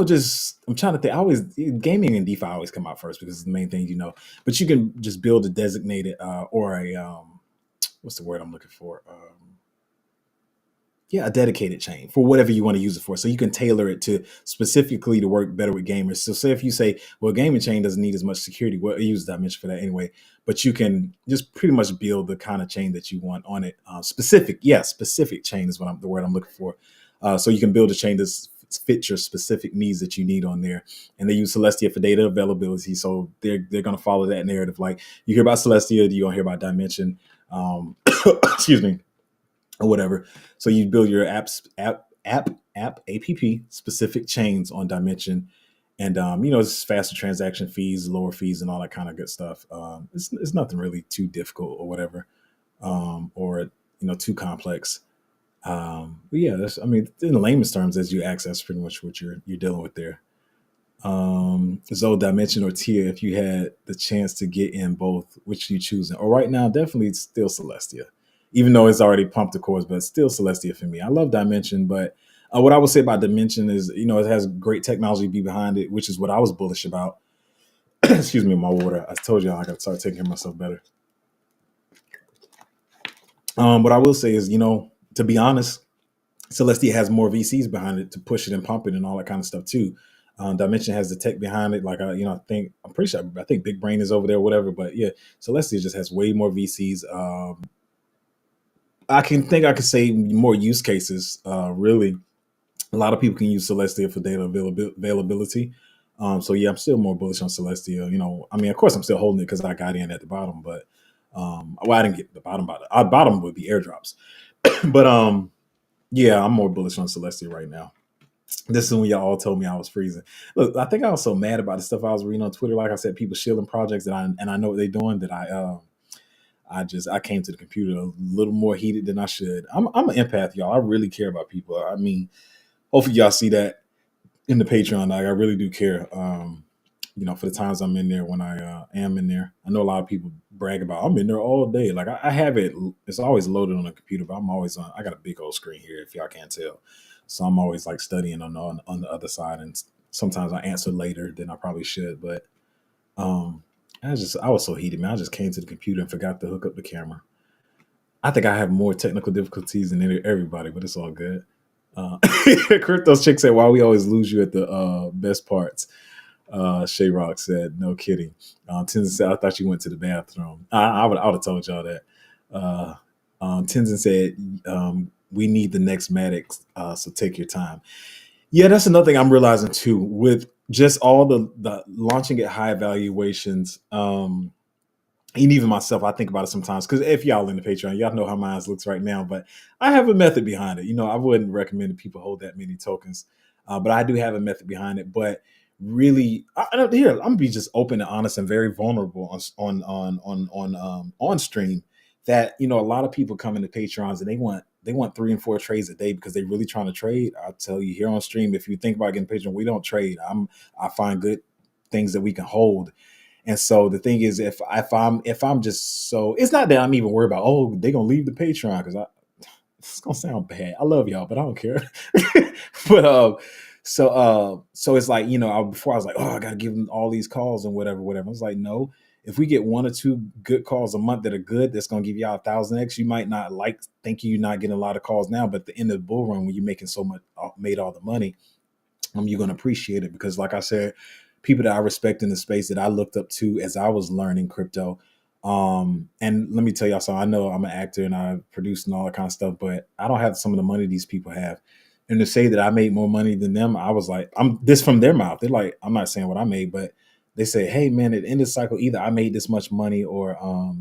A: just I'm trying to think. I always gaming and DeFi always come out first because it's the main thing, But you can just build a designated or a what's the word I'm looking for? Yeah, a dedicated chain for whatever you want to use it for. So you can tailor it to specifically to work better with gamers. So say if you say, well, gaming chain doesn't need as much security, well, I use Dimension for that anyway. But you can just pretty much build the kind of chain that you want on it. Specific chain is the word I'm looking for. So you can build a chain that's fit your specific needs that you need on there. And they use Celestia for data availability. So they're going to follow that narrative. Like you hear about Celestia, you're going to hear about Dimension. Excuse me. Or whatever. So you build your app specific chains on Dimension, and it's faster transaction fees, lower fees, and all that kind of good stuff. It's nothing really too difficult or whatever, or too complex. But yeah, in layman's terms, as you access pretty much what you're dealing with there. Zoe Dimension or Tia, if you had the chance to get in both, which you choosing? Or right now, definitely still Celestia, even though it's already pumped the cores, but still Celestia for me. I love Dimension, but what I would say about Dimension is, it has great technology be behind it, which is what I was bullish about. Excuse me, my water. I told you I got to start taking care of myself better. What I will say is, to be honest, Celestia has more VCs behind it to push it and pump it and all that kind of stuff too. Dimension has the tech behind it. Like I'm pretty sure. I think Big Brain is over there, whatever. But yeah, Celestia just has way more VCs. I can say more use cases. Really, a lot of people can use Celestia for data availability. So yeah, I'm still more bullish on Celestia. I mean, of course, I'm still holding it because I got in at the bottom, but well, I didn't get the bottom bottom. Our bottom would be airdrops, but yeah, I'm more bullish on Celestia right now. This is when y'all all told me I was freezing. Look, I think I was so mad about the stuff I was reading on Twitter. Like I said, people shielding projects I know what they're doing. That I came to the computer a little more heated than I should. I'm an empath, y'all. I really care about people. I mean, hopefully y'all see that in the Patreon. Like I really do care. For the times I'm in there when I am in there. I know a lot of people brag about I'm in there all day. Like I have it. It's always loaded on the computer, but I'm always on. I got a big old screen here, if y'all can't tell. So I'm always like studying on the other side, and sometimes I answer later than I probably should. But um, I was so heated, man. I just came to the computer and forgot to hook up the camera. I think I have more technical difficulties than everybody, but it's all good. Crypto's chick said, "Why we always lose you at the best parts?" Shay Rock said, "No kidding." Tenzin said, "I thought you went to the bathroom." I would have told y'all that. Tenzin said, "We need the next Maddox, so take your time." Yeah, that's another thing I'm realizing too with just all the launching at high valuations. And even myself, I think about it sometimes because if y'all in the Patreon, y'all know how mine looks right now. But I have a method behind it. I wouldn't recommend that people hold that many tokens, but I do have a method behind it. But really, here I'm gonna be just open and honest and very vulnerable on stream. That a lot of people come into Patreons and they want 3 and 4 trades a day because they're really trying to trade. I'll tell you here on stream, if you think about getting Patreon, we don't trade. I find good things that we can hold. And so the thing is, if I'm just so, it's not that I'm even worried about, oh, they're gonna leave the Patreon because it's gonna sound bad. I love y'all, but I don't care. But so it's like before I was like, oh, I gotta give them all these calls and whatever. I was like, no, if we get 1 or 2 good calls a month that are good, that's gonna give y'all 1,000x. You might not think you're not getting a lot of calls now, but at the end of the bull run, when you're making so much, made all the money, you're gonna appreciate it because, like I said, people that I respect in the space that I looked up to as I was learning crypto. And let me tell y'all something. I know I'm an actor and I produce and all that kind of stuff, but I don't have some of the money these people have. And to say that I made more money than them, I was like, I'm this from their mouth. They're like, I'm not saying what I made, but they say, hey man, at the end of the cycle, either I made this much money or oh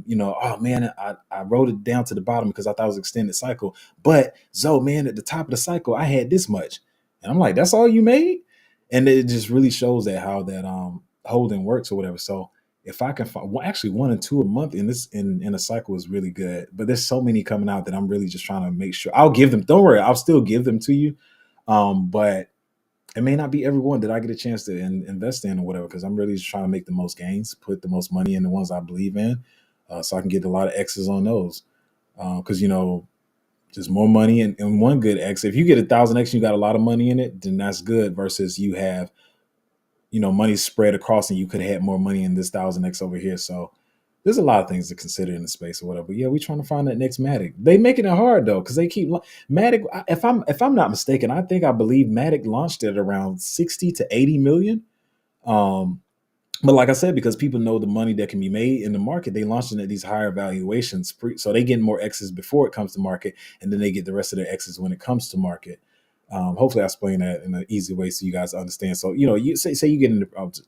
A: man, I wrote it down to the bottom because I thought it was extended cycle. But Zoe, man, at the top of the cycle, I had this much. And I'm like, that's all you made? And it just really shows that how that holding works or whatever. So if I can find actually 1 and 2 a month in a cycle is really good. But there's so many coming out that I'm really just trying to make sure I'll give them. Don't worry, I'll still give them to you. But it may not be everyone that I get a chance to invest in or whatever, because I'm really just trying to make the most gains, put the most money in the ones I believe in, so I can get a lot of X's on those. Because just more money and one good X. If you get 1,000X and you got a lot of money in it, then that's good. Versus you have money spread across and you could have had more money in this 1,000X over here. So there's a lot of things to consider in the space or whatever. But yeah, we're trying to find that next Matic. They making it hard though, because they keep Matic. If I'm not mistaken, I believe Matic launched at around 60 to 80 million. But like I said, because people know the money that can be made in the market, they launching at these higher valuations. So they get more X's before it comes to market, and then they get the rest of their X's when it comes to market. Hopefully, I explain that in an easy way so you guys understand. So you say you get in the.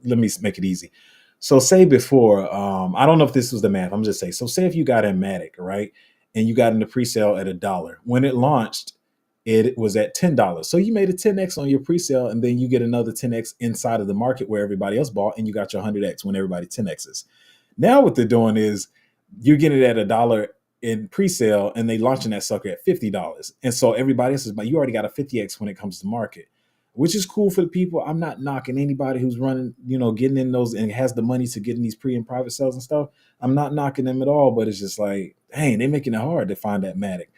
A: Let me make it easy. So say before, I don't know if this was the math. I'm just saying. So say if you got in Matic, right, and you got in the pre-sale at $1. When it launched, it was at $10. So you made a 10x on your pre-sale, and then you get another 10x inside of the market where everybody else bought, and you got your 100x when everybody 10x's. Now what they're doing is you're getting it at $1 in pre-sale, and they launching that sucker at $50. And so everybody else is, but you already got a 50x when it comes to market, which is cool for the people. I'm not knocking anybody who's running, getting in those and has the money to get in these pre and private sales and stuff. I'm not knocking them at all, but it's just like, dang, they're making it hard to find that Matic.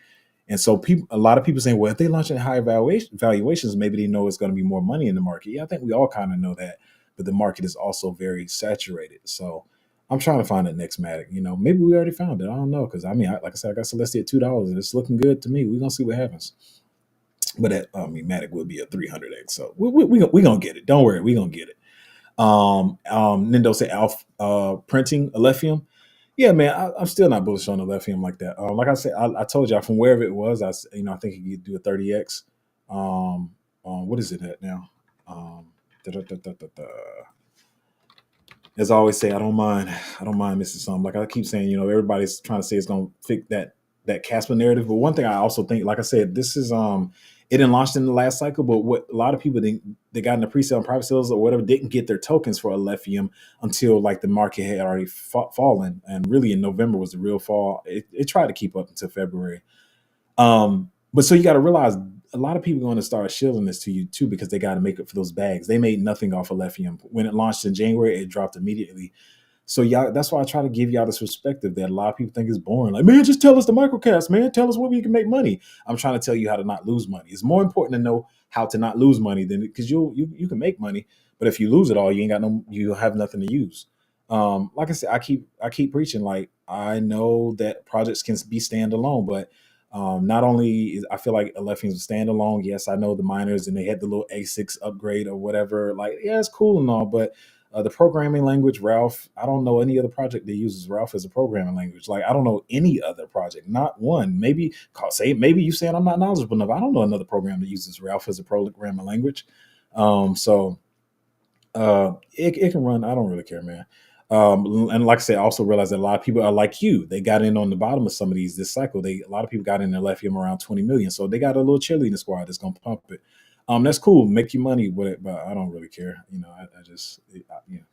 A: And so a lot of people saying, well, if they launch at higher valuations, maybe they know it's going to be more money in the market. Yeah, I think we all kind of know that, but the market is also very saturated. So I'm trying to find that next Matic. Maybe we already found it. I don't know. Cause like I said, I got Celestia at $2 and it's looking good to me. We're going to see what happens. but that, I mean, Matic would be a 300x. So we gonna get it. Don't worry, we gonna get it. Nindo said Alf printing Alephium. Yeah, man, I'm still not bullish on Alephium like that. Like I said, I told y'all from wherever it was, I think you could do a 30x. Um, what is it at now? Um, da, da, da, da, da, da. As I always say, I don't mind missing something. Like I keep saying, everybody's trying to say it's gonna fit that Casper narrative. But one thing I also think, like I said, this is it didn't launch in the last cycle, but what a lot of people think they got in the pre-sale and private sales or whatever didn't get their tokens for Alephium until like the market had already fallen, and really in November was the real fall. It tried to keep up until February. But so you got to realize a lot of people are going to start shilling this to you too because they got to make it for those bags. They made nothing off of Alephium. When it launched in January, it dropped immediately. So y'all, that's why I try to give y'all this perspective that a lot of people think is boring. Like, man, just tell us the microcast, man. Tell us where we can make money. I'm trying to tell you how to not lose money. It's more important to know how to not lose money than because you can make money, but if you lose it all, you have nothing to use. Like I said, I keep preaching. Like I know that projects can be standalone, but not only I feel like Alephium's a standalone. Yes, I know the miners and they had the little A6 upgrade or whatever. Like, yeah, it's cool and all, but the programming language, Ralph, I don't know any other project that uses Ralph as a programming language. Like, I don't know any other project, not one. Maybe you saying I'm not knowledgeable enough. I don't know another program that uses Ralph as a programming language. So it can run. I don't really care, man. And like I said, I also realize that a lot of people are like you. They got in on the bottom of some of these this cycle. A lot of people got in there left him around 20 million. So they got a little cheerleading squad that's gonna pump it. That's cool. Make you money with it, but I don't really care. I just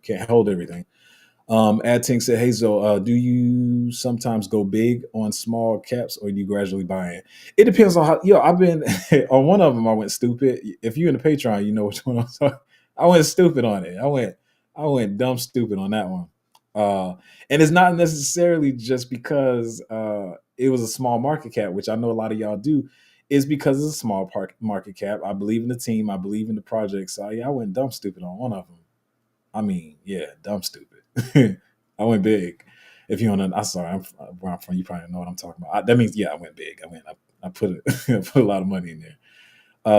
A: can't hold everything. Adtink said, "Hey, so do you sometimes go big on small caps, or do you gradually buy in? It depends on how. I've been on one of them. I went stupid. If you're in the Patreon, you know which one I'm talking. I went stupid on it. I went dumb stupid on that one. And it's not necessarily just because it was a small market cap, which I know a lot of y'all do. Is because it's a small market cap. I believe in the team. I believe in the project. So yeah, I went dumb stupid on one of them. I mean, yeah, dumb stupid. I went big. If you don't know, I'm sorry, where I'm from. You probably know what I'm talking about. That means, yeah, I went big. I put it, I put a lot of money in there.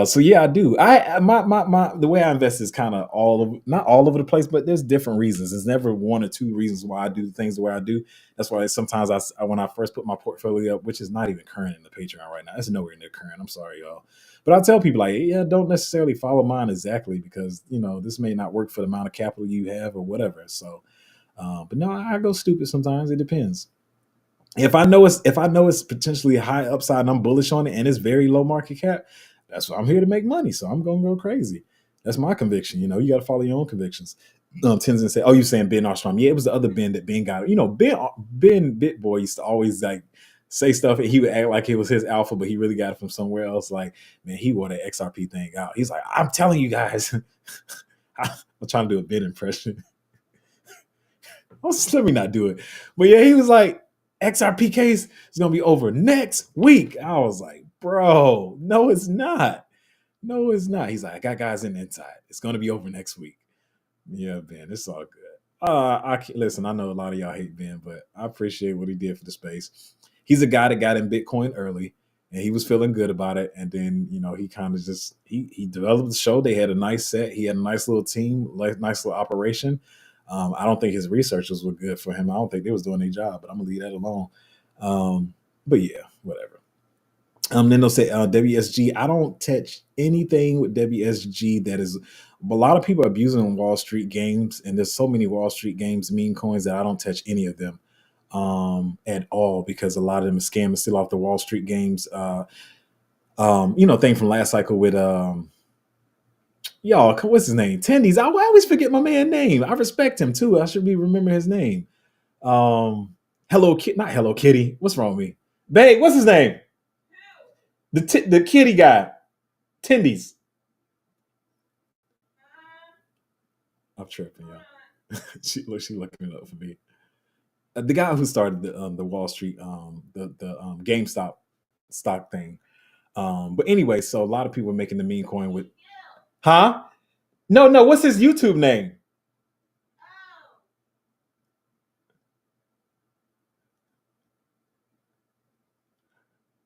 A: So yeah, I do. My the way I invest is kind of not all over the place, but there's different reasons. There's never one or two reasons why I do things the way I do. That's why sometimes when I first put my portfolio up, which is not even current in the Patreon right now, it's nowhere near current. I'm sorry, y'all, but I tell people like, yeah, don't necessarily follow mine exactly because this may not work for the amount of capital you have or whatever. So, but no, I go stupid sometimes. It depends. If I know it's potentially high upside and I'm bullish on it and it's very low market cap, that's why I'm here to make money. So I'm gonna go crazy. That's my conviction. You got to follow your own convictions. Tenzin said, "Oh, you saying Ben Armstrong? Yeah, it was the other Ben that Ben got. Ben Bitboy used to always like say stuff and he would act like it was his alpha, but he really got it from somewhere else. Like, man, he wore that XRP thing out. He's like, I'm telling you guys, I'm trying to do a Ben impression. Let me not do it. But yeah, he was like, XRP case is gonna be over next week. I was like, bro, no, it's not. No, it's not. He's like, I got guys in the inside. It's gonna be over next week. Yeah, Ben, it's all good. Listen. I know a lot of y'all hate Ben, but I appreciate what he did for the space. He's a guy that got in Bitcoin early, and he was feeling good about it. And then he kind of just he developed the show. They had a nice set. He had a nice little team, like nice little operation. I don't think his researchers were good for him. I don't think they was doing their job, but I'm gonna leave that alone. But yeah, whatever. Then they'll say WSG. I don't touch anything with WSG that is. A lot of people are abusing Wall Street games, and there's so many Wall Street games meme coins that I don't touch any of them at all because a lot of them are scamming still off the Wall Street games. Thing from last cycle with y'all. What's his name? Tendies. I always forget my man's name. I respect him too. I should be remembering his name. Hello Kitty, not Hello Kitty. What's wrong with me? Babe, what's his name? The kitty guy. Tendies. I'm tripping, y'all. she looking it up for me. The guy who started the Wall Street the GameStop stock thing. But anyway, so a lot of people are making the meme coin with, huh? No. What's his YouTube name?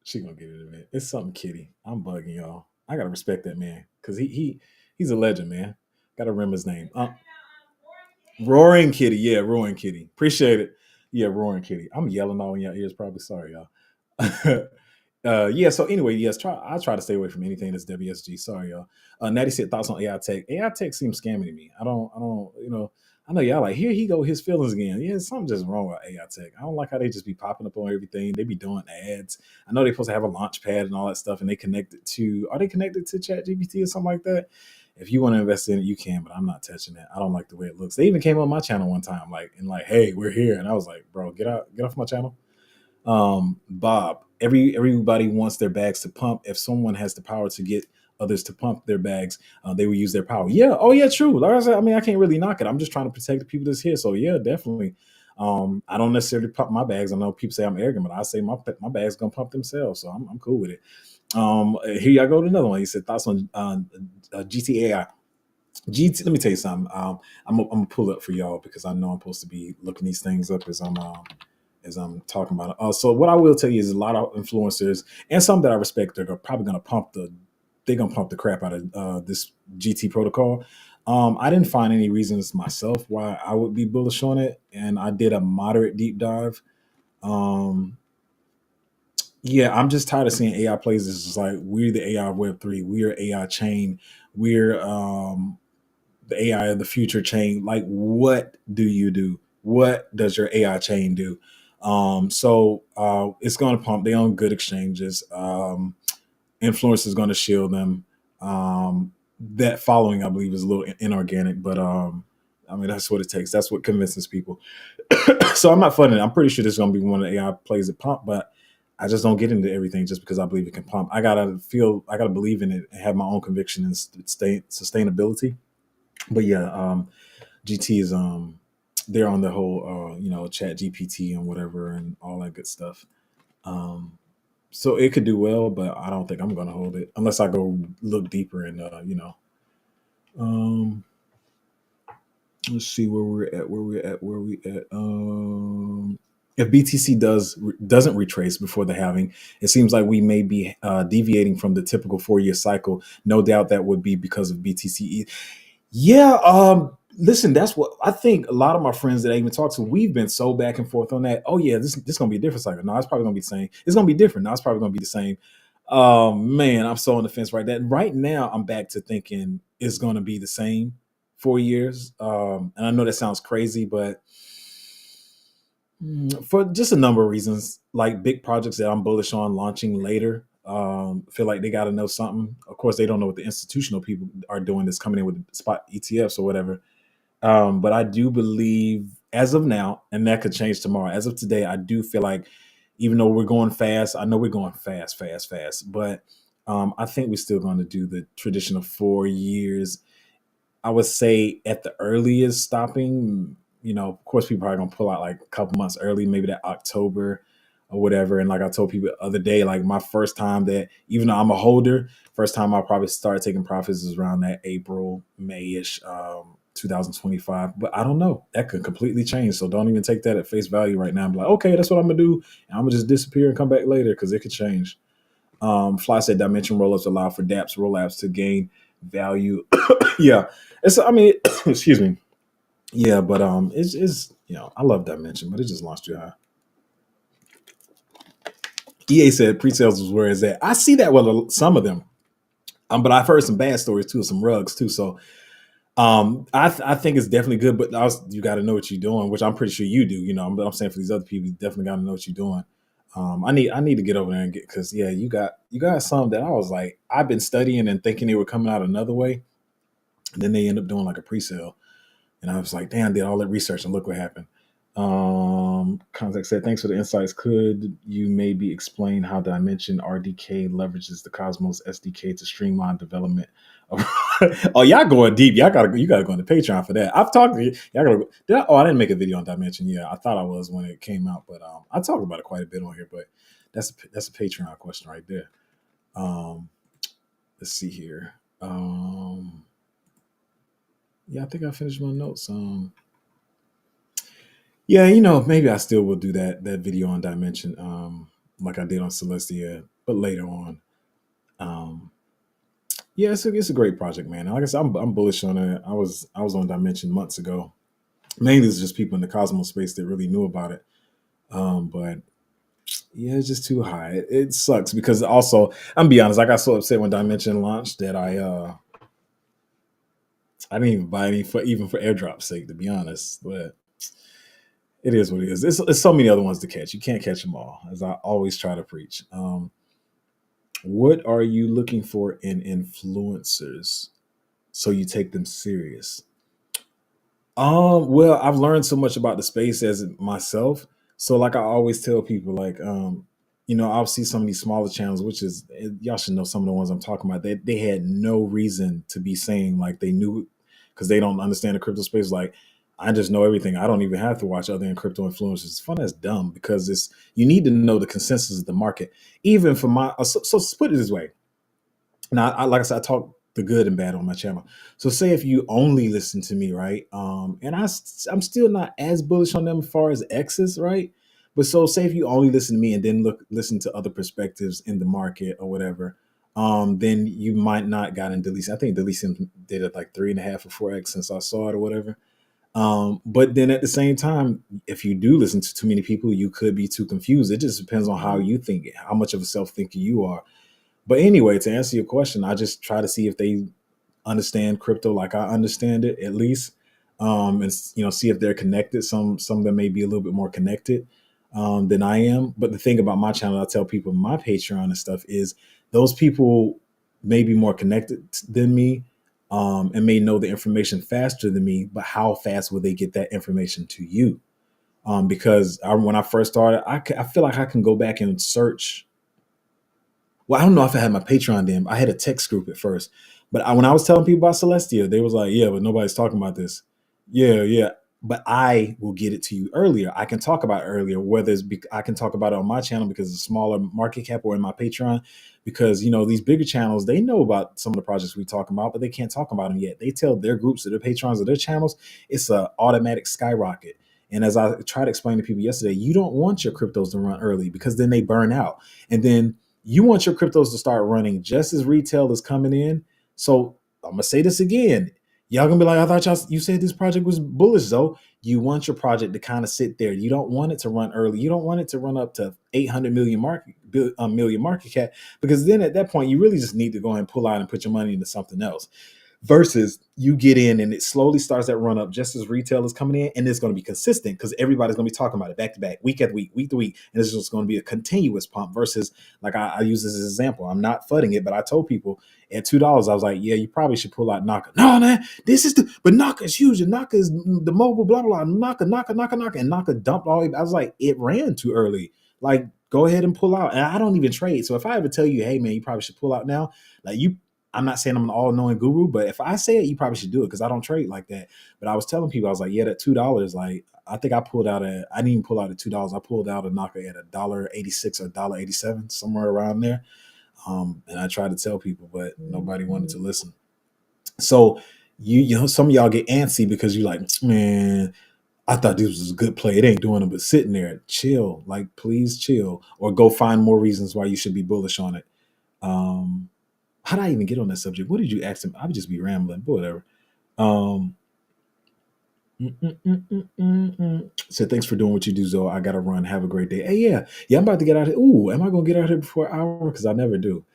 A: She gonna get it in a minute. It's something kitty. I'm bugging y'all. I gotta respect that man because he's a legend, man. Gotta remember his name. Roaring Kitty, yeah, Roaring Kitty. Appreciate it. Yeah, Roaring Kitty. I'm yelling all in your ears. Probably sorry, y'all. Yeah. So anyway, yes, I try to stay away from anything that's WSG. Sorry, y'all. Natty said thoughts on AI tech. AI tech seems scammy to me. I don't. I know y'all like here he go his feelings again. Yeah, something just wrong with AI tech. I don't like how they just be popping up on everything. They be doing ads. I know they're supposed to have a launch pad and all that stuff, and they connected to. Are they connected to Chat GPT or something like that? If you want to invest in it, you can, but I'm not touching it. I don't like the way it looks. They even came on my channel one time, like, hey, we're here, and I was like, bro, get off my channel. Bob, everybody wants their bags to pump. If someone has the power to get others to pump their bags, they will use their power. Yeah. Oh yeah, true. Like I said, I mean, I can't really knock it. I'm just trying to protect the people that's here. So yeah, definitely. I don't necessarily pump my bags. I know people say I'm arrogant, but I say my bags gonna pump themselves. So I'm cool with it. Here y'all go to another one. He said thoughts on GTA. Let me tell you something. I'm gonna pull up for y'all because I know I'm supposed to be looking these things up as I'm talking about it. So what I will tell you is a lot of influencers and some that I respect are probably gonna pump the crap out of this GT protocol. I didn't find any reasons myself why I would be bullish on it, and I did a moderate deep dive. Um, yeah, I'm just tired of seeing AI plays. This is like we're the AI Web3, we're AI chain, we're the AI of the future chain. Like, what do you do? What does your AI chain do? It's going to pump. They own good exchanges. Influence is going to shield them. That following, I believe, is a little inorganic, but I mean that's what it takes. That's what convinces people. So I'm not funding it. I'm pretty sure this is going to be one of the AI plays that pump, but I just don't get into everything just because I believe it can pump. I gotta believe in it and have my own conviction and sustainability. But yeah, GT is they're on the whole Chat GPT and whatever and all that good stuff. Um, so it could do well, but I don't think I'm going to hold it unless I go look deeper and Um, let's see where we're at. Where we at. If BTC doesn't retrace before the halving, it seems like we may be deviating from the typical 4-year cycle. No doubt that would be because of BTC. Yeah, listen, that's what I think. A lot of my friends that I even talk to, we've been so back and forth on that. Oh yeah, this gonna be a different cycle. No, it's probably gonna be the same. It's gonna be different. No, it's probably gonna be the same. Man, I'm so on the fence right that right now. I'm back to thinking it's gonna be the same 4 years. And I know that sounds crazy, but for just a number of reasons, like big projects that I'm bullish on launching later. Feel like they got to know something. Of course, they don't know what the institutional people are doing that's coming in with spot ETFs or whatever. But I do believe, as of now, and that could change tomorrow. As of today, I do feel like, even though we're going fast, I know we're going fast, fast, fast, but I think we're still going to do the traditional 4 years. I would say at the earliest stopping, of course, people are going to pull out like a couple months early, maybe that October or whatever. And like I told people the other day, like my first time that, even though I'm a holder, first time I probably started taking profits is around that April, May-ish, 2025. But I don't know. That could completely change. So don't even take that at face value right now. I'm like, okay, that's what I'm going to do. And I'm going to just disappear and come back later because it could change. Fly said dimension rollups allow for dApps rollups to gain value. Yeah, I mean, excuse me. Yeah, but it's I love dimension, but it just launched too high. EA said pre-sales was where it's at. I see that with some of them, but I've heard some bad stories too, some rugs too. So I think it's definitely good, but you got to know what you're doing, which I'm pretty sure you do. But I'm saying for these other people, you definitely got to know what you're doing. I need to get over there and get because yeah, you got some that I was like I've been studying and thinking they were coming out another way, and then they end up doing like a pre-sale. And I was like, damn, did all that research and look what happened. Contact said, thanks for the insights. Could you maybe explain how Dimension RDK leverages the Cosmos SDK to streamline development? Oh, y'all going deep. You gotta go into Patreon for that. I've talked to you. Y'all gotta, I didn't make a video on Dimension. Yeah, I thought I was when it came out, but I talked about it quite a bit on here. But that's a Patreon question right there. Um, let's see here. Yeah, I think I finished my notes. Yeah, maybe I still will do that video on Dimension, like I did on Celestia, but later on. Um, Yeah, it's a great project, man. Like I said, I'm bullish on it. I was on Dimension months ago. Mainly it's just people in the Cosmos space that really knew about it. But yeah, it's just too high. It sucks because also I'm be honest, I got so upset when Dimension launched that I didn't even buy any for even for airdrop's sake, to be honest. But it is what it is. It's so many other ones to catch. You can't catch them all, as I always try to preach. What are you looking for in influencers so you take them serious? Well, I've learned so much about the space as myself. So like I always tell people, like, I'll see some of these smaller channels, which is y'all should know some of the ones I'm talking about. They had no reason to be saying like they knew because they don't understand the crypto space. Like, I just know everything. I don't even have to watch other crypto influencers. It's fun as dumb because it's you need to know the consensus of the market. Even for my so put it this way. Now, like I said, I talk the good and bad on my channel. So, say if you only listen to me, right? And I'm still not as bullish on them as far as X's, right? But so, say if you only listen to me and then listen to other perspectives in the market or whatever, then you might not got in Deletion. I think Deletion did it like 3.5 or 4x since I saw it or whatever. But then at the same time, if you do listen to too many people, you could be too confused. It just depends on how you think, how much of a self thinker you are. But anyway, to answer your question, I just try to see if they understand crypto like I understand it, at least, and see if they're connected. Some of them may be a little bit more connected than I am. But the thing about my channel, I tell people my Patreon and stuff is those people may be more connected than me, and may know the information faster than me. But how fast will they get that information to you? Because when I first started, I feel like I can go back and search. Well, I don't know if I had my Patreon then. I had a text group at first, but when I was telling people about Celestia, they was like, "Yeah, but nobody's talking about this." Yeah, yeah, but I will get it to you earlier. I can talk about it earlier. Whether I can talk about it on my channel because it's a smaller market cap, or in my Patreon because these bigger channels they know about some of the projects we talk about, but they can't talk about them yet. They tell their groups or their patrons or their channels it's a automatic skyrocket. And as I tried to explain to people yesterday, you don't want your cryptos to run early because then they burn out, and then you want your cryptos to start running just as retail is coming in. So I'm gonna say this again. Y'all gonna be like, I thought you said this project was bullish, though. You want your project to kind of sit there. You don't want it to run early. You don't want it to run up to 800 million market cap, because then at that point you really just need to go ahead and pull out and put your money into something else versus you get in and it slowly starts that run up just as retail is coming in, and it's going to be consistent because everybody's going to be talking about it back to back, week after week, week to week, and it's just going to be a continuous pump versus like I use this as an example. I'm not fudding it, but I told people at $2, I was like, yeah, you probably should pull out Naka. No, man, this is but Naka is huge and Naka is the mobile, blah, blah, blah, Naka, and Naka dumped all. I was like, it ran too early. Like, go ahead and pull out. And I don't even trade. So if I ever tell you, hey man, you probably should pull out now, like I'm not saying I'm an all-knowing guru, but if I say it, you probably should do it because I don't trade like that. But I was telling people, I was like, yeah, that $2, like I think I didn't even pull out at $2. I pulled out a Naka at $1.86 or $1.87, somewhere around there. And I tried to tell people, but nobody wanted to listen. So some of y'all get antsy because you're like, man, I thought this was a good play. It ain't doing it, but sitting there, chill. Like, please chill, or go find more reasons why you should be bullish on it. Um, how did I even get on that subject? What did you ask him? I would just be rambling, but whatever. Um, Said thanks for doing what you do, Zoe. I gotta run. Have a great day. Hey, yeah, I'm about to get out of here. Ooh, am I gonna get out of here before an hour? Because I never do.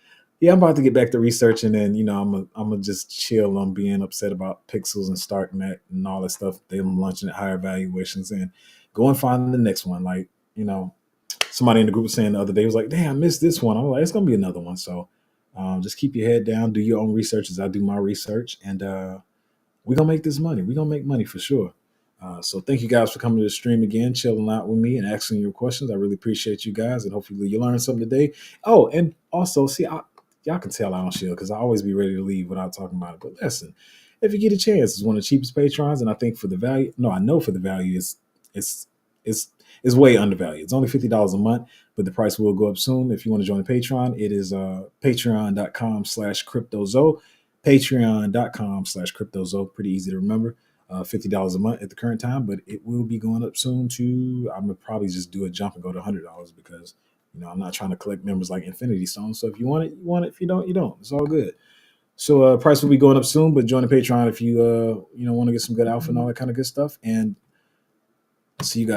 A: Yeah, I'm about to get back to research, and then I'm gonna just chill on being upset about pixels and StarkNet and all that stuff. They're launching at higher valuations, and go and find the next one. Like somebody in the group was saying the other day was like, "Damn, I missed this one." I'm like, "It's gonna be another one." So just keep your head down, do your own research as I do my research, and we're gonna make this money. We're gonna make money for sure. So thank you guys for coming to the stream again, chilling out with me and asking your questions. I really appreciate you guys, and hopefully you learned something today. Oh, and also, see, y'all can tell I don't chill because I always be ready to leave without talking about it. But listen, if you get a chance, it's one of the cheapest patrons, and I think for the value, no, I know for the value, it's it's it's way undervalued. It's only $50 a month, but the price will go up soon. If you want to join the Patreon, it is patreon.com/cryptozo. Patreon.com/cryptozo. Pretty easy to remember. $50 a month at the current time, but it will be going up soon to, I'm gonna probably just do a jump and go to $100 because I'm not trying to collect members like Infinity Stones. So if you want it, you want it. If you don't, you don't. It's all good. So price will be going up soon, but join the Patreon if you want to get some good alpha and all that kind of good stuff. And see you guys.